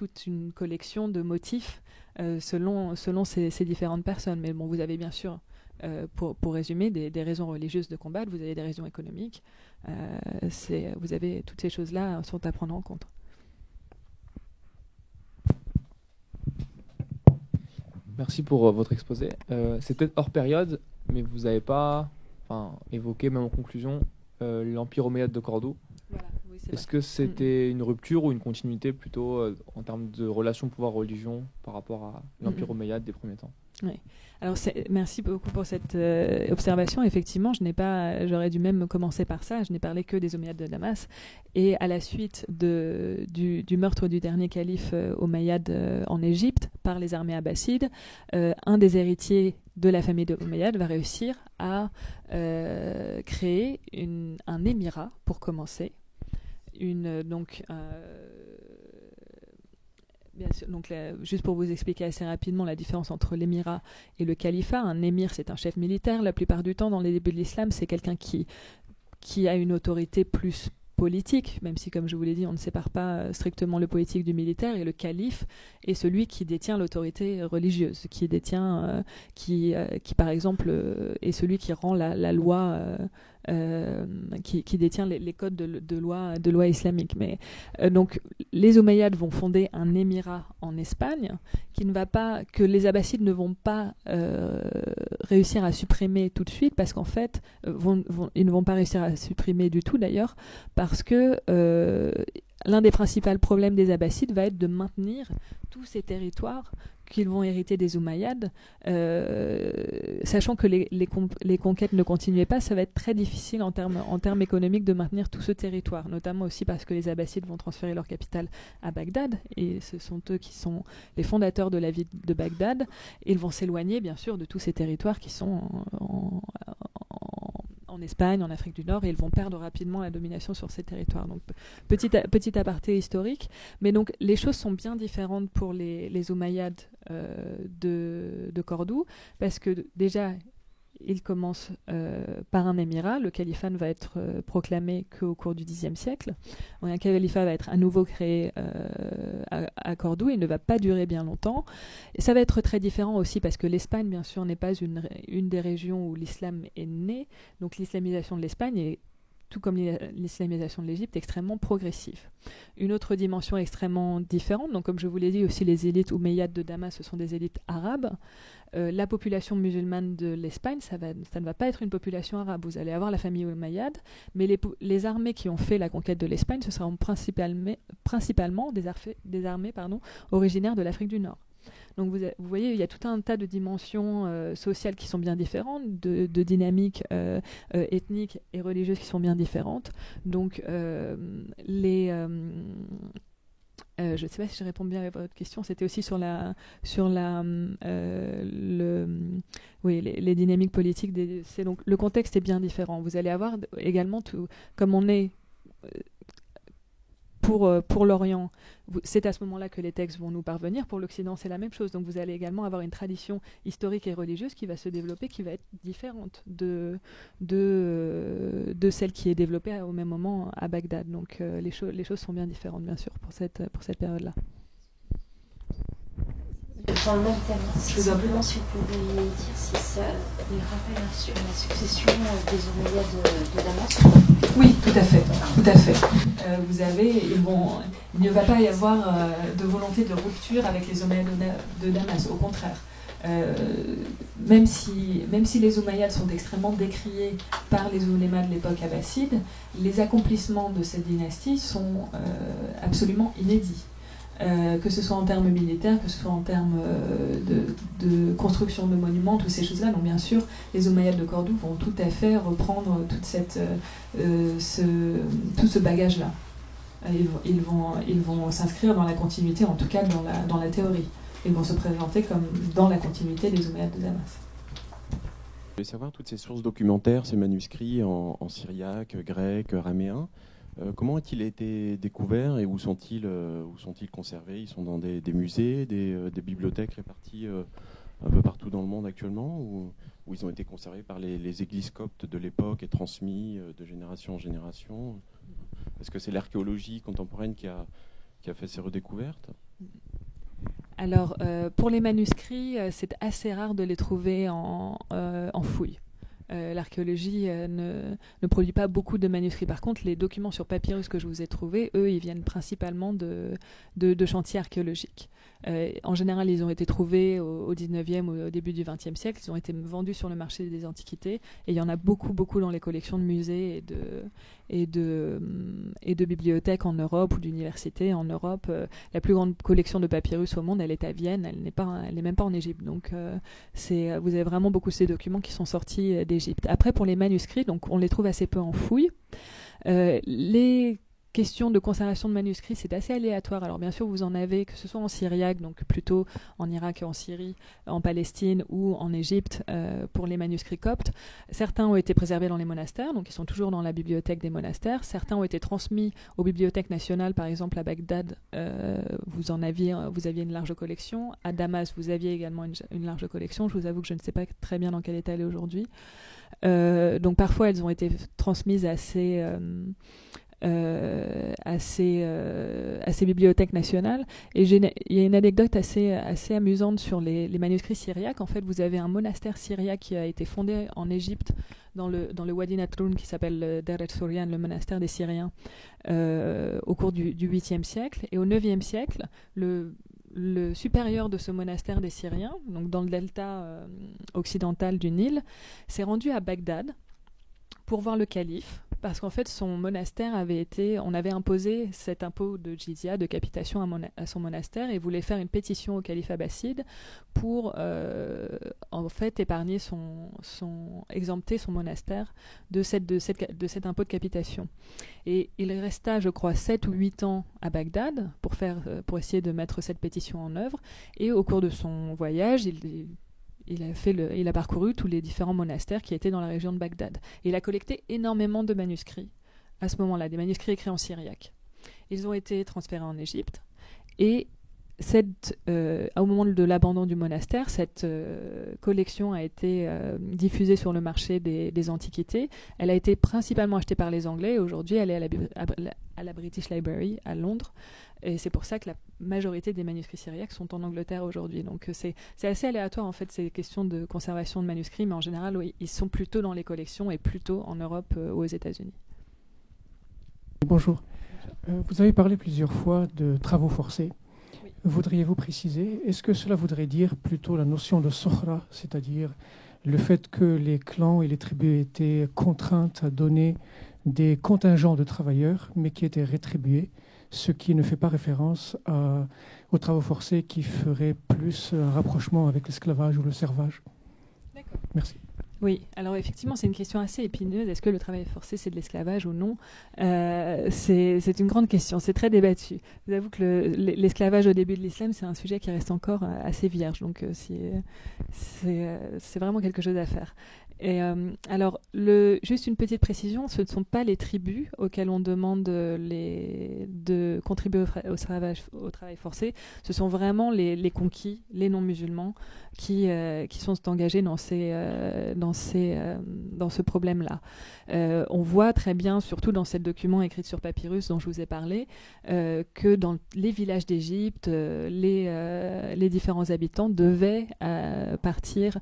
collection de motifs selon ces différentes personnes. Mais bon, vous avez bien sûr pour résumer, des raisons religieuses de combattre, vous avez des raisons économiques. Vous avez toutes ces choses-là sont à prendre en compte. Merci pour votre exposé. C'est peut-être hors période, mais vous n'avez pas évoqué, même en conclusion, l'Empire omeyyade de Cordoue. Voilà, oui, c'est Est-ce que c'était une rupture ou une continuité plutôt en termes de relation pouvoir-religion par rapport à l'Empire omeyyade des premiers temps? Oui. Alors merci beaucoup pour cette observation. Effectivement, j'aurais dû même commencer par ça. Je n'ai parlé que des Omeyyades de Damas. Et à la suite du meurtre du dernier calife omeyyade en Égypte par les armées abbassides, un des héritiers de la famille de Omeyyade va réussir à créer un émirat pour commencer. Bien sûr, donc juste pour vous expliquer assez rapidement la différence entre l'émirat et le califat, un émir c'est un chef militaire. La plupart du temps, dans les débuts de l'islam, c'est quelqu'un qui a une autorité plus politique, même si, comme je vous l'ai dit, on ne sépare pas strictement le politique du militaire, et le calife est celui qui détient l'autorité religieuse, qui par exemple est celui qui rend la loi, qui détient les codes de loi islamique. Mais donc les Omeyyades vont fonder un émirat en Espagne que les Abbassides ne vont pas réussir à supprimer tout de suite, parce qu'en fait ils ne vont pas réussir à supprimer du tout d'ailleurs, parce que l'un des principaux problèmes des Abbassides va être de maintenir tous ces territoires qu'ils vont hériter des Omeyyades, sachant que les conquêtes ne continuaient pas. Ça va être très difficile en termes économiques de maintenir tout ce territoire, notamment aussi parce que les Abbassides vont transférer leur capitale à Bagdad, et ce sont eux qui sont les fondateurs de la ville de Bagdad. Ils vont s'éloigner bien sûr de tous ces territoires qui sont en Espagne, en Afrique du Nord, et ils vont perdre rapidement la domination sur ces territoires. Donc petit aparté historique, mais donc les choses sont bien différentes pour les Omeyyades de Cordoue, parce que déjà il commence par un émirat. Le califat ne va être proclamé qu'au cours du Xe siècle. Un califat va être à nouveau créé à Cordoue. Il ne va pas durer bien longtemps. Et ça va être très différent aussi parce que l'Espagne, bien sûr, n'est pas une des régions où l'islam est né. Donc l'islamisation de l'Espagne est, tout comme l'islamisation de l'Égypte, extrêmement progressive. Une autre dimension extrêmement différente, donc comme je vous l'ai dit aussi, les élites omeyyades de Damas, ce sont des élites arabes. La population musulmane de l'Espagne, ça ne va pas être une population arabe. Vous allez avoir la famille omeyyade, mais les armées qui ont fait la conquête de l'Espagne, ce seront principalement des armées originaires de l'Afrique du Nord. Donc vous voyez, il y a tout un tas de dimensions sociales qui sont bien différentes, de dynamiques ethniques et religieuses qui sont bien différentes. Donc les Je ne sais pas si je réponds bien à votre question. C'était aussi sur les dynamiques politiques. Donc, le contexte est bien différent. Vous allez avoir également, comme on est pour l'Orient, c'est à ce moment-là que les textes vont nous parvenir. Pour l'Occident, c'est la même chose. Donc vous allez également avoir une tradition historique et religieuse qui va se développer, qui va être différente de celle qui est développée au même moment à Bagdad. Donc les choses sont bien différentes, bien sûr, pour cette période-là. Dans le même thème, simplement si vous pouvez dire si ça les rappelle sur la succession des Omeyyades de Damas. Oui, tout à fait. Tout à fait. Il ne va pas y avoir de volonté de rupture avec les Omeyyades de Damas, au contraire. Même si les Omeyyades sont extrêmement décriés par les oulémas de l'époque abbasside, les accomplissements de cette dynastie sont absolument inédits. Que ce soit en termes militaires, que ce soit en termes de construction de monuments, toutes ces choses-là. Donc bien sûr, les Omeyyades de Cordoue vont tout à fait reprendre tout ce bagage-là. Ils vont s'inscrire dans la continuité, en tout cas dans la théorie. Ils vont se présenter comme dans la continuité des Omeyyades de Damas. Je voulais savoir toutes ces sources documentaires, ces manuscrits en syriaque, grec, araméen. Comment ont-ils été découverts et où sont-ils conservés? Ils sont dans des musées, des bibliothèques réparties un peu partout dans le monde actuellement, ou ils ont été conservés par les églises coptes de l'époque et transmis de génération en génération? Est-ce que c'est l'archéologie contemporaine qui a fait ces redécouvertes? Alors, pour les manuscrits, c'est assez rare de les trouver en fouille. L'archéologie ne produit pas beaucoup de manuscrits. Par contre, les documents sur papyrus que je vous ai trouvés, eux, ils viennent principalement de chantiers archéologiques. En général, ils ont été trouvés au 19e ou au début du 20e siècle. Ils ont été vendus sur le marché des antiquités. Et il y en a beaucoup, beaucoup dans les collections de musées et de bibliothèques en Europe ou d'universités en Europe. La plus grande collection de papyrus au monde, elle est à Vienne. Elle n'est même pas en Égypte. Donc, vous avez vraiment beaucoup de ces documents qui sont sortis d'Égypte. Après, pour les manuscrits, donc, on les trouve assez peu en fouille. Les questions de conservation de manuscrits, c'est assez aléatoire. Alors bien sûr, vous en avez, que ce soit en syriaque, donc plutôt en Irak et en Syrie, en Palestine ou en Égypte, pour les manuscrits coptes. Certains ont été préservés dans les monastères, donc ils sont toujours dans la bibliothèque des monastères. Certains ont été transmis aux bibliothèques nationales, par exemple à Bagdad, vous aviez une large collection. À Damas, vous aviez également une large collection. Je vous avoue que je ne sais pas très bien dans quel état elle est aujourd'hui. Donc parfois, elles ont été transmises à ces bibliothèques nationales. Et il y a une anecdote assez amusante sur les manuscrits syriaques. En fait, vous avez un monastère syriaque qui a été fondé en Égypte dans le Wadi Natroun, qui s'appelle Dar el-Sourian, le monastère des Syriens, au cours du 8e siècle. Et au 9e siècle, le supérieur de ce monastère des Syriens, donc dans le delta occidental du Nil, s'est rendu à Bagdad pour voir le calife, parce qu'en fait son monastère on avait imposé cet impôt de jizya, de capitation à son monastère, et voulait faire une pétition au calife abbasside pour en fait épargner exempter son monastère de cet impôt de capitation. Et il resta, je crois, 7 ou 8 ans à Bagdad pour essayer de mettre cette pétition en œuvre, et au cours de son voyage, il a parcouru tous les différents monastères qui étaient dans la région de Bagdad. Et il a collecté énormément de manuscrits à ce moment-là, des manuscrits écrits en syriaque. Ils ont été transférés en Égypte. Et au moment de l'abandon du monastère, cette collection a été diffusée sur le marché des antiquités. Elle a été principalement achetée par les Anglais. Et aujourd'hui, elle est à la British Library à Londres. Et c'est pour ça que la majorité des manuscrits syriaques sont en Angleterre aujourd'hui. Donc c'est assez aléatoire en fait ces questions de conservation de manuscrits, mais en général oui, ils sont plutôt dans les collections et plutôt en Europe ou aux États-Unis. Bonjour. Vous avez parlé plusieurs fois de travaux forcés. Oui. Voudriez-vous préciser, est-ce que cela voudrait dire plutôt la notion de sohra, c'est-à-dire le fait que les clans et les tribus étaient contraintes à donner des contingents de travailleurs, mais qui étaient rétribués, ce qui ne fait pas référence aux travaux forcés qui feraient plus un rapprochement avec l'esclavage ou le servage. D'accord. Merci. Oui, alors effectivement, c'est une question assez épineuse. Est-ce que le travail forcé, c'est de l'esclavage ou non ? C'est une grande question, c'est très débattu. Je vous avoue que l'esclavage au début de l'islam, c'est un sujet qui reste encore assez vierge, donc c'est vraiment quelque chose à faire. Et alors, juste une petite précision, ce ne sont pas les tribus auxquelles on demande de contribuer au travail forcé, ce sont vraiment les conquis, les non-musulmans qui sont engagés dans ce problème-là. On voit très bien, surtout dans ces documents écrits sur papyrus dont je vous ai parlé, que dans les villages d'Égypte, les différents habitants devaient partir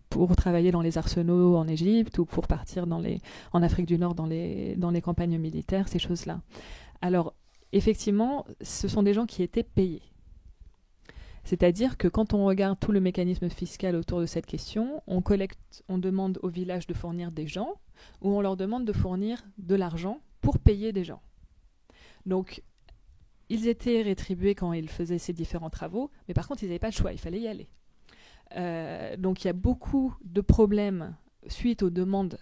pour travailler dans les arsenaux en Égypte ou pour partir en Afrique du Nord dans les campagnes militaires, ces choses-là. Alors, effectivement, ce sont des gens qui étaient payés. C'est-à-dire que quand on regarde tout le mécanisme fiscal autour de cette question, on demande aux villages de fournir des gens ou on leur demande de fournir de l'argent pour payer des gens. Donc, ils étaient rétribués quand ils faisaient ces différents travaux, mais par contre, ils n'avaient pas le choix, il fallait y aller. Donc il y a beaucoup de problèmes suite aux demandes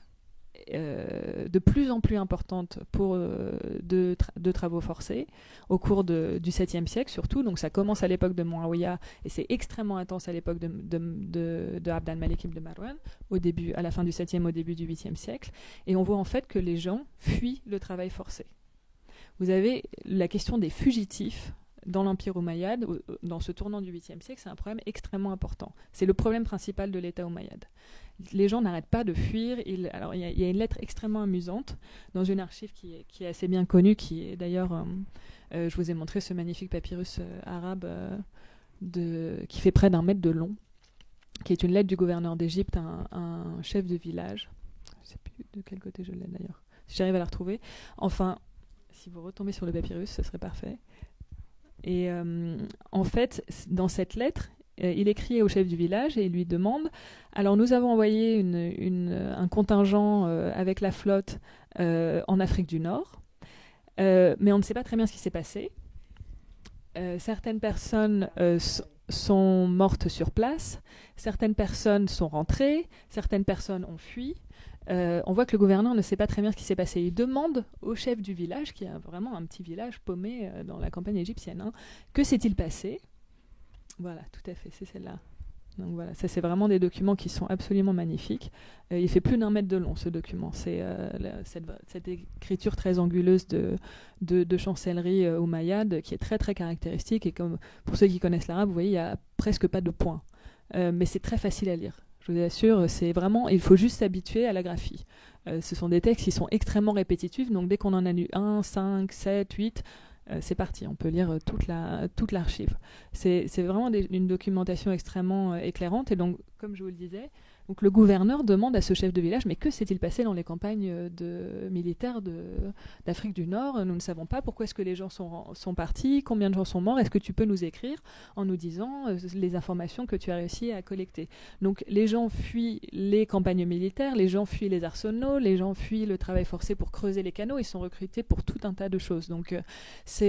de plus en plus importantes de travaux forcés au cours du 7e siècle surtout. Donc ça commence à l'époque de Muawiyah et c'est extrêmement intense à l'époque de Abd al-Malik ibn Marwan, à la fin du 7e, au début du 8e siècle. Et on voit en fait que les gens fuient le travail forcé. Vous avez la question des fugitifs dans l'Empire omeyyade, dans ce tournant du 8e siècle, c'est un problème extrêmement important. C'est le problème principal de l'État omeyyade. Les gens n'arrêtent pas de fuir. Alors, il y a une lettre extrêmement amusante dans une archive qui est assez bien connue, qui est d'ailleurs, je vous ai montré ce magnifique papyrus arabe qui fait près d'1 mètre de long, qui est une lettre du gouverneur d'Égypte à un chef de village. Je ne sais plus de quel côté je l'ai d'ailleurs, si j'arrive à la retrouver. Enfin, si vous retombez sur le papyrus, ce serait parfait. Et en fait, dans cette lettre, il écrit au chef du village et il lui demande « Alors, nous avons envoyé un contingent avec la flotte en Afrique du Nord, mais on ne sait pas très bien ce qui s'est passé. Certaines personnes sont mortes sur place, certaines personnes sont rentrées, certaines personnes ont fui. On voit que le gouverneur ne sait pas très bien ce qui s'est passé. Il demande au chef du village, qui a vraiment un petit village paumé dans la campagne égyptienne, hein, que s'est-il passé ? Voilà, tout à fait, c'est celle-là. Donc voilà, ça c'est vraiment des documents qui sont absolument magnifiques. Il fait plus d'1 mètre de long, ce document. C'est cette écriture très anguleuse de chancellerie omeyyade qui est très très caractéristique. Et comme pour ceux qui connaissent l'arabe, vous voyez, il n'y a presque pas de points. Mais c'est très facile à lire. Je vous assure, c'est vraiment, il faut juste s'habituer à la graphie. Ce sont des textes qui sont extrêmement répétitifs, donc dès qu'on en a lu 1, 5, 7, 8, c'est parti, on peut lire toute l'archive. C'est vraiment une documentation extrêmement éclairante, et donc, comme je vous le disais, donc le gouverneur demande à ce chef de village, mais que s'est-il passé dans les campagnes militaires d'Afrique du Nord ? Nous ne savons pas pourquoi est-ce que les gens sont partis, combien de gens sont morts, est-ce que tu peux nous écrire en nous disant les informations que tu as réussi à collecter ? Donc les gens fuient les campagnes militaires, les gens fuient les arsenaux, les gens fuient le travail forcé pour creuser les canaux, ils sont recrutés pour tout un tas de choses. Donc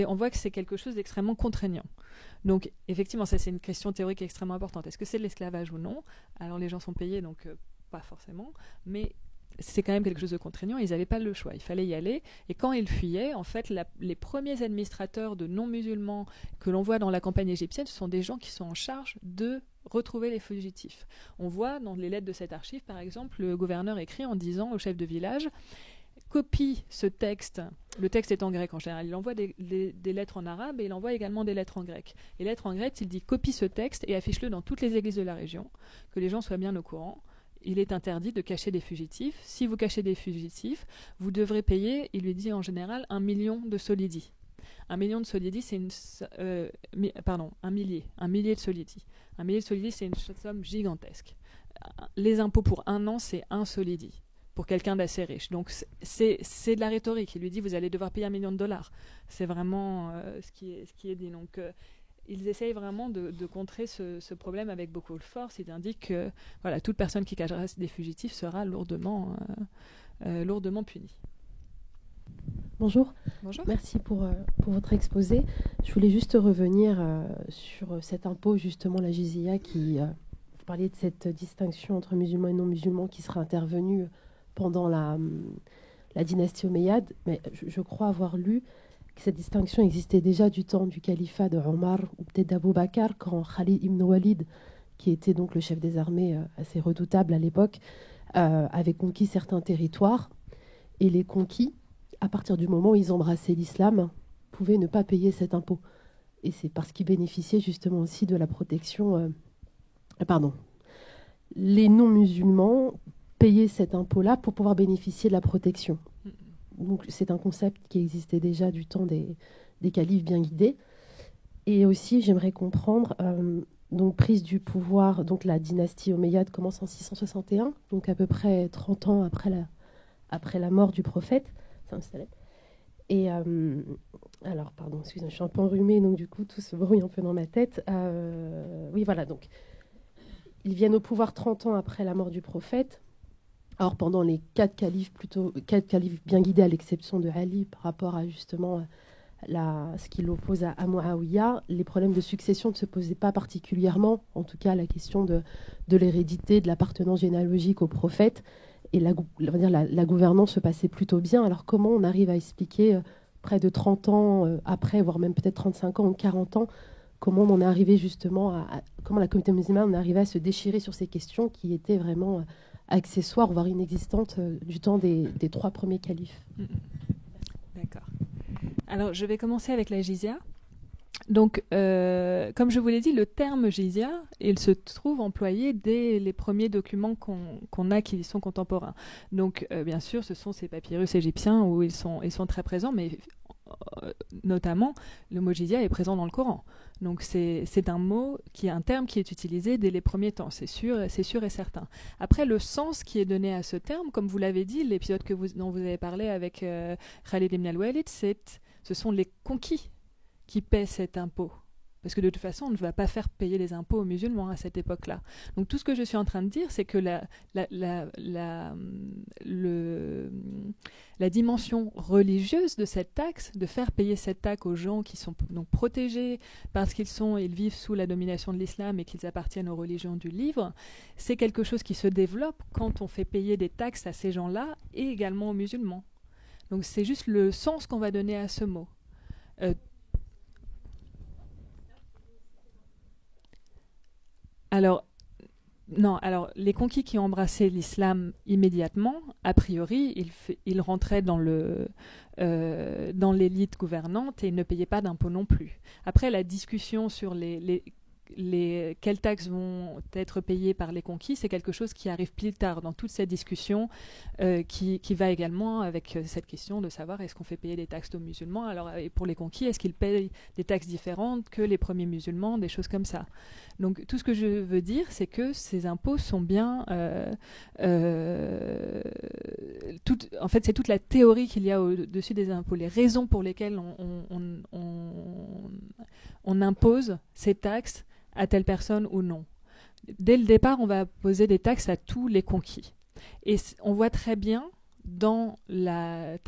on voit que c'est quelque chose d'extrêmement contraignant. Donc, effectivement, ça c'est une question théorique extrêmement importante. Est-ce que c'est de l'esclavage ou non ? Alors, les gens sont payés, donc pas forcément. Mais c'est quand même quelque chose de contraignant. Ils n'avaient pas le choix. Il fallait y aller. Et quand ils fuyaient, en fait, les premiers administrateurs de non-musulmans que l'on voit dans la campagne égyptienne, ce sont des gens qui sont en charge de retrouver les fugitifs. On voit dans les lettres de cette archive, par exemple, le gouverneur écrit en disant au chef de village: copie ce texte, le texte est en grec en général, il envoie des lettres en arabe et il envoie également des lettres en grec. Et lettres en grec, il dit copie ce texte et affiche-le dans toutes les églises de la région, que les gens soient bien au courant. Il est interdit de cacher des fugitifs. Si vous cachez des fugitifs, vous devrez payer, il lui dit en général, 1 million de solidi. 1 million de solidi, c'est un millier de solidi. 1 millier de solidi, c'est une somme gigantesque. Les impôts pour 1 an, c'est 1 solidi. Pour quelqu'un d'assez riche. Donc c'est de la rhétorique. Il lui dit vous allez devoir payer $1 million. C'est vraiment ce qui est dit. Donc ils essayent vraiment de contrer ce problème avec beaucoup de force. Ils indiquent que voilà, toute personne qui cachera des fugitifs sera lourdement punie. Bonjour. Bonjour. Merci pour votre exposé. Je voulais juste revenir sur cet impôt, justement, la jizya, vous parliez de cette distinction entre musulmans et non-musulmans qui sera intervenue pendant la dynastie omeyyade, mais je crois avoir lu que cette distinction existait déjà du temps du califat de Omar ou peut-être d'Abou Bakr, quand Khalid ibn Walid, qui était donc le chef des armées assez redoutable à l'époque, avait conquis certains territoires. Et les conquis, à partir du moment où ils embrassaient l'islam, pouvaient ne pas payer cet impôt. Et c'est parce qu'ils bénéficiaient justement aussi de la protection... Les non-musulmans payer cet impôt-là pour pouvoir bénéficier de la protection. Donc c'est un concept qui existait déjà du temps des califes bien guidés. Et aussi, j'aimerais comprendre, donc prise du pouvoir, donc la dynastie omeyyade commence en 661, donc à peu près 30 ans après la mort du prophète. Et alors, pardon, excusez-moi, je suis un peu enrhumée, donc du coup, tout se brouille un peu dans ma tête. Oui, voilà, donc ils viennent au pouvoir 30 ans après la mort du prophète. Alors pendant les 4 califes bien guidés, à l'exception de Ali, par rapport à justement ce qui l'oppose à Muawiyah, les problèmes de succession ne se posaient pas particulièrement, en tout cas la question de l'hérédité, de l'appartenance généalogique au prophète, et la gouvernance se passait plutôt bien. Alors comment on arrive à expliquer près de 30 ans après, voire même peut-être 35 ans ou 40 ans, comment on est arrivé justement comment la communauté musulmane est arrivée à se déchirer sur ces questions qui étaient vraiment accessoires, voire inexistantes du temps des 3 premiers califes. D'accord. Alors, je vais commencer avec la jizya. Donc, comme je vous l'ai dit, le terme jizya, il se trouve employé dès les premiers documents qu'on a qui sont contemporains. Donc, bien sûr, ce sont ces papyrus égyptiens où ils sont très présents, mais notamment, le mot jizya est présent dans le Coran. Donc c'est un terme qui est utilisé dès les premiers temps, c'est sûr et certain. Après, le sens qui est donné à ce terme, comme vous l'avez dit, l'épisode dont vous avez parlé avec Khalid ibn al-Walid, ce sont les conquis qui paient cet impôt. Parce que de toute façon, on ne va pas faire payer les impôts aux musulmans à cette époque-là. Donc tout ce que je suis en train de dire, c'est que la dimension religieuse de cette taxe, de faire payer cette taxe aux gens qui sont donc protégés parce ils vivent sous la domination de l'islam et qu'ils appartiennent aux religions du livre, c'est quelque chose qui se développe quand on fait payer des taxes à ces gens-là et également aux musulmans. Donc c'est juste le sens qu'on va donner à ce mot. Alors, les conquis qui ont embrassé l'islam immédiatement, a priori, ils rentraient dans l'élite gouvernante et ils ne payaient pas d'impôts non plus. Après, la discussion sur quelles taxes vont être payées par les conquis, c'est quelque chose qui arrive plus tard dans toute cette discussion qui va également avec cette question de savoir est-ce qu'on fait payer des taxes aux musulmans. Alors, et pour les conquis, est-ce qu'ils payent des taxes différentes que les premiers musulmans, des choses comme ça. Donc tout ce que je veux dire, c'est que ces impôts sont bien... en fait, c'est toute la théorie qu'il y a au-dessus des impôts, les raisons pour lesquelles on impose ces taxes à telle personne ou non. Dès le départ, on va poser des taxes à tous les conquis. Et on voit très bien dans la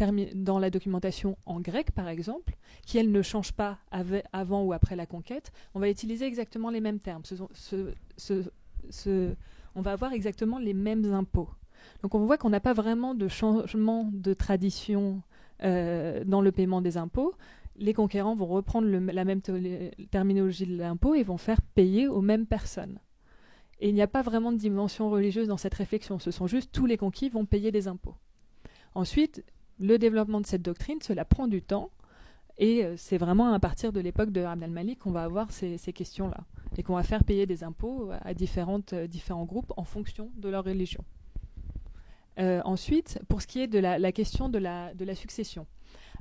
documentation en grec, par exemple, qui, elle, ne change pas avant ou après la conquête, on va utiliser exactement les mêmes termes. On va avoir exactement les mêmes impôts. Donc on voit qu'on n'a pas vraiment de changement de tradition dans le paiement des impôts. Les conquérants vont reprendre la même terminologie de l'impôt et vont faire payer aux mêmes personnes. Et il n'y a pas vraiment de dimension religieuse dans cette réflexion. Ce sont juste tous les conquis vont payer des impôts. Ensuite, le développement de cette doctrine, cela prend du temps. Et c'est vraiment à partir de l'époque de Abd al-Malik qu'on va avoir ces questions-là. Et qu'on va faire payer des impôts à différents groupes en fonction de leur religion. Ensuite, pour ce qui est de la question de la succession.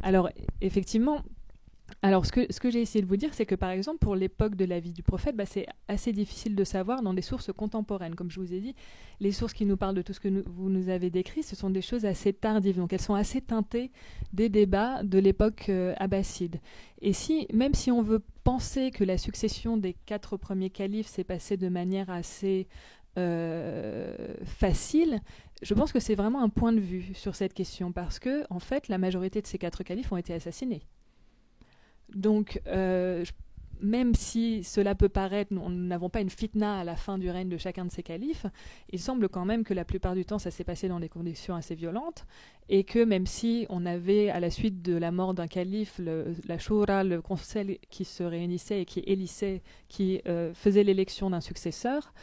Alors, effectivement... Alors, ce que j'ai essayé de vous dire, c'est que, par exemple, pour l'époque de la vie du prophète, c'est assez difficile de savoir dans des sources contemporaines. Comme je vous ai dit, les sources qui nous parlent de tout ce que vous nous avez décrit, ce sont des choses assez tardives. Donc, elles sont assez teintées des débats de l'époque abbasside. Et même si on veut penser que la succession des 4 premiers califes s'est passée de manière assez facile, je pense que c'est vraiment un point de vue sur cette question, parce que, en fait, la majorité de ces 4 califes ont été assassinés. Donc, même si cela peut paraître, nous n'avons pas une fitna à la fin du règne de chacun de ces califes, il semble quand même que la plupart du temps, ça s'est passé dans des conditions assez violentes, et que même si on avait, à la suite de la mort d'un calife, la Shura, le conseil qui se réunissait et qui élissait, qui faisait l'élection d'un successeur,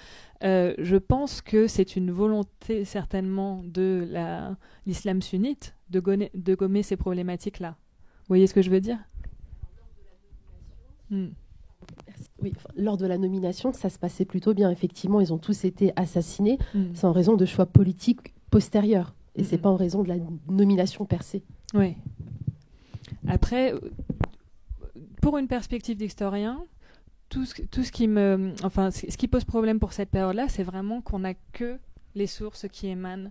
je pense que c'est une volonté certainement de l'islam sunnite de gommer ces problématiques-là. Vous voyez ce que je veux dire ? Oui, lors de la nomination, ça se passait plutôt bien. Effectivement, ils ont tous été assassinés. C'est en raison de choix politiques postérieurs. Et c'est pas en raison de la nomination per se. Oui. Après, pour une perspective d'historien, ce qui pose problème pour cette période-là, c'est vraiment qu'on n'a que les sources qui émanent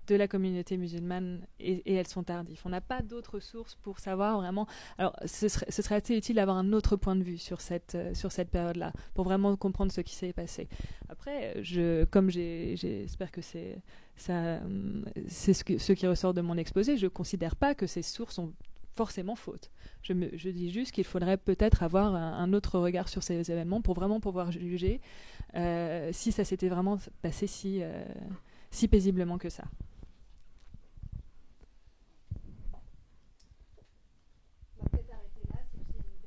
de la communauté musulmane et elles sont tardives. On n'a pas d'autres sources pour savoir vraiment... Alors, ce serait assez utile d'avoir un autre point de vue sur cette période-là, pour vraiment comprendre ce qui s'est passé. Après, j'espère que c'est ce qui ressort de mon exposé, je ne considère pas que ces sources sont forcément fautes. Je dis juste qu'il faudrait peut-être avoir un autre regard sur ces événements pour vraiment pouvoir juger si ça s'était vraiment passé si paisiblement que ça. On va peut-être arrêter là, si vous avez une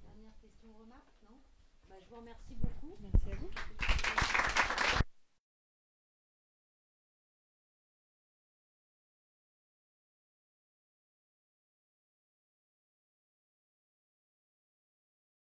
dernière question ou remarque, non ? Je vous remercie beaucoup. Merci à vous.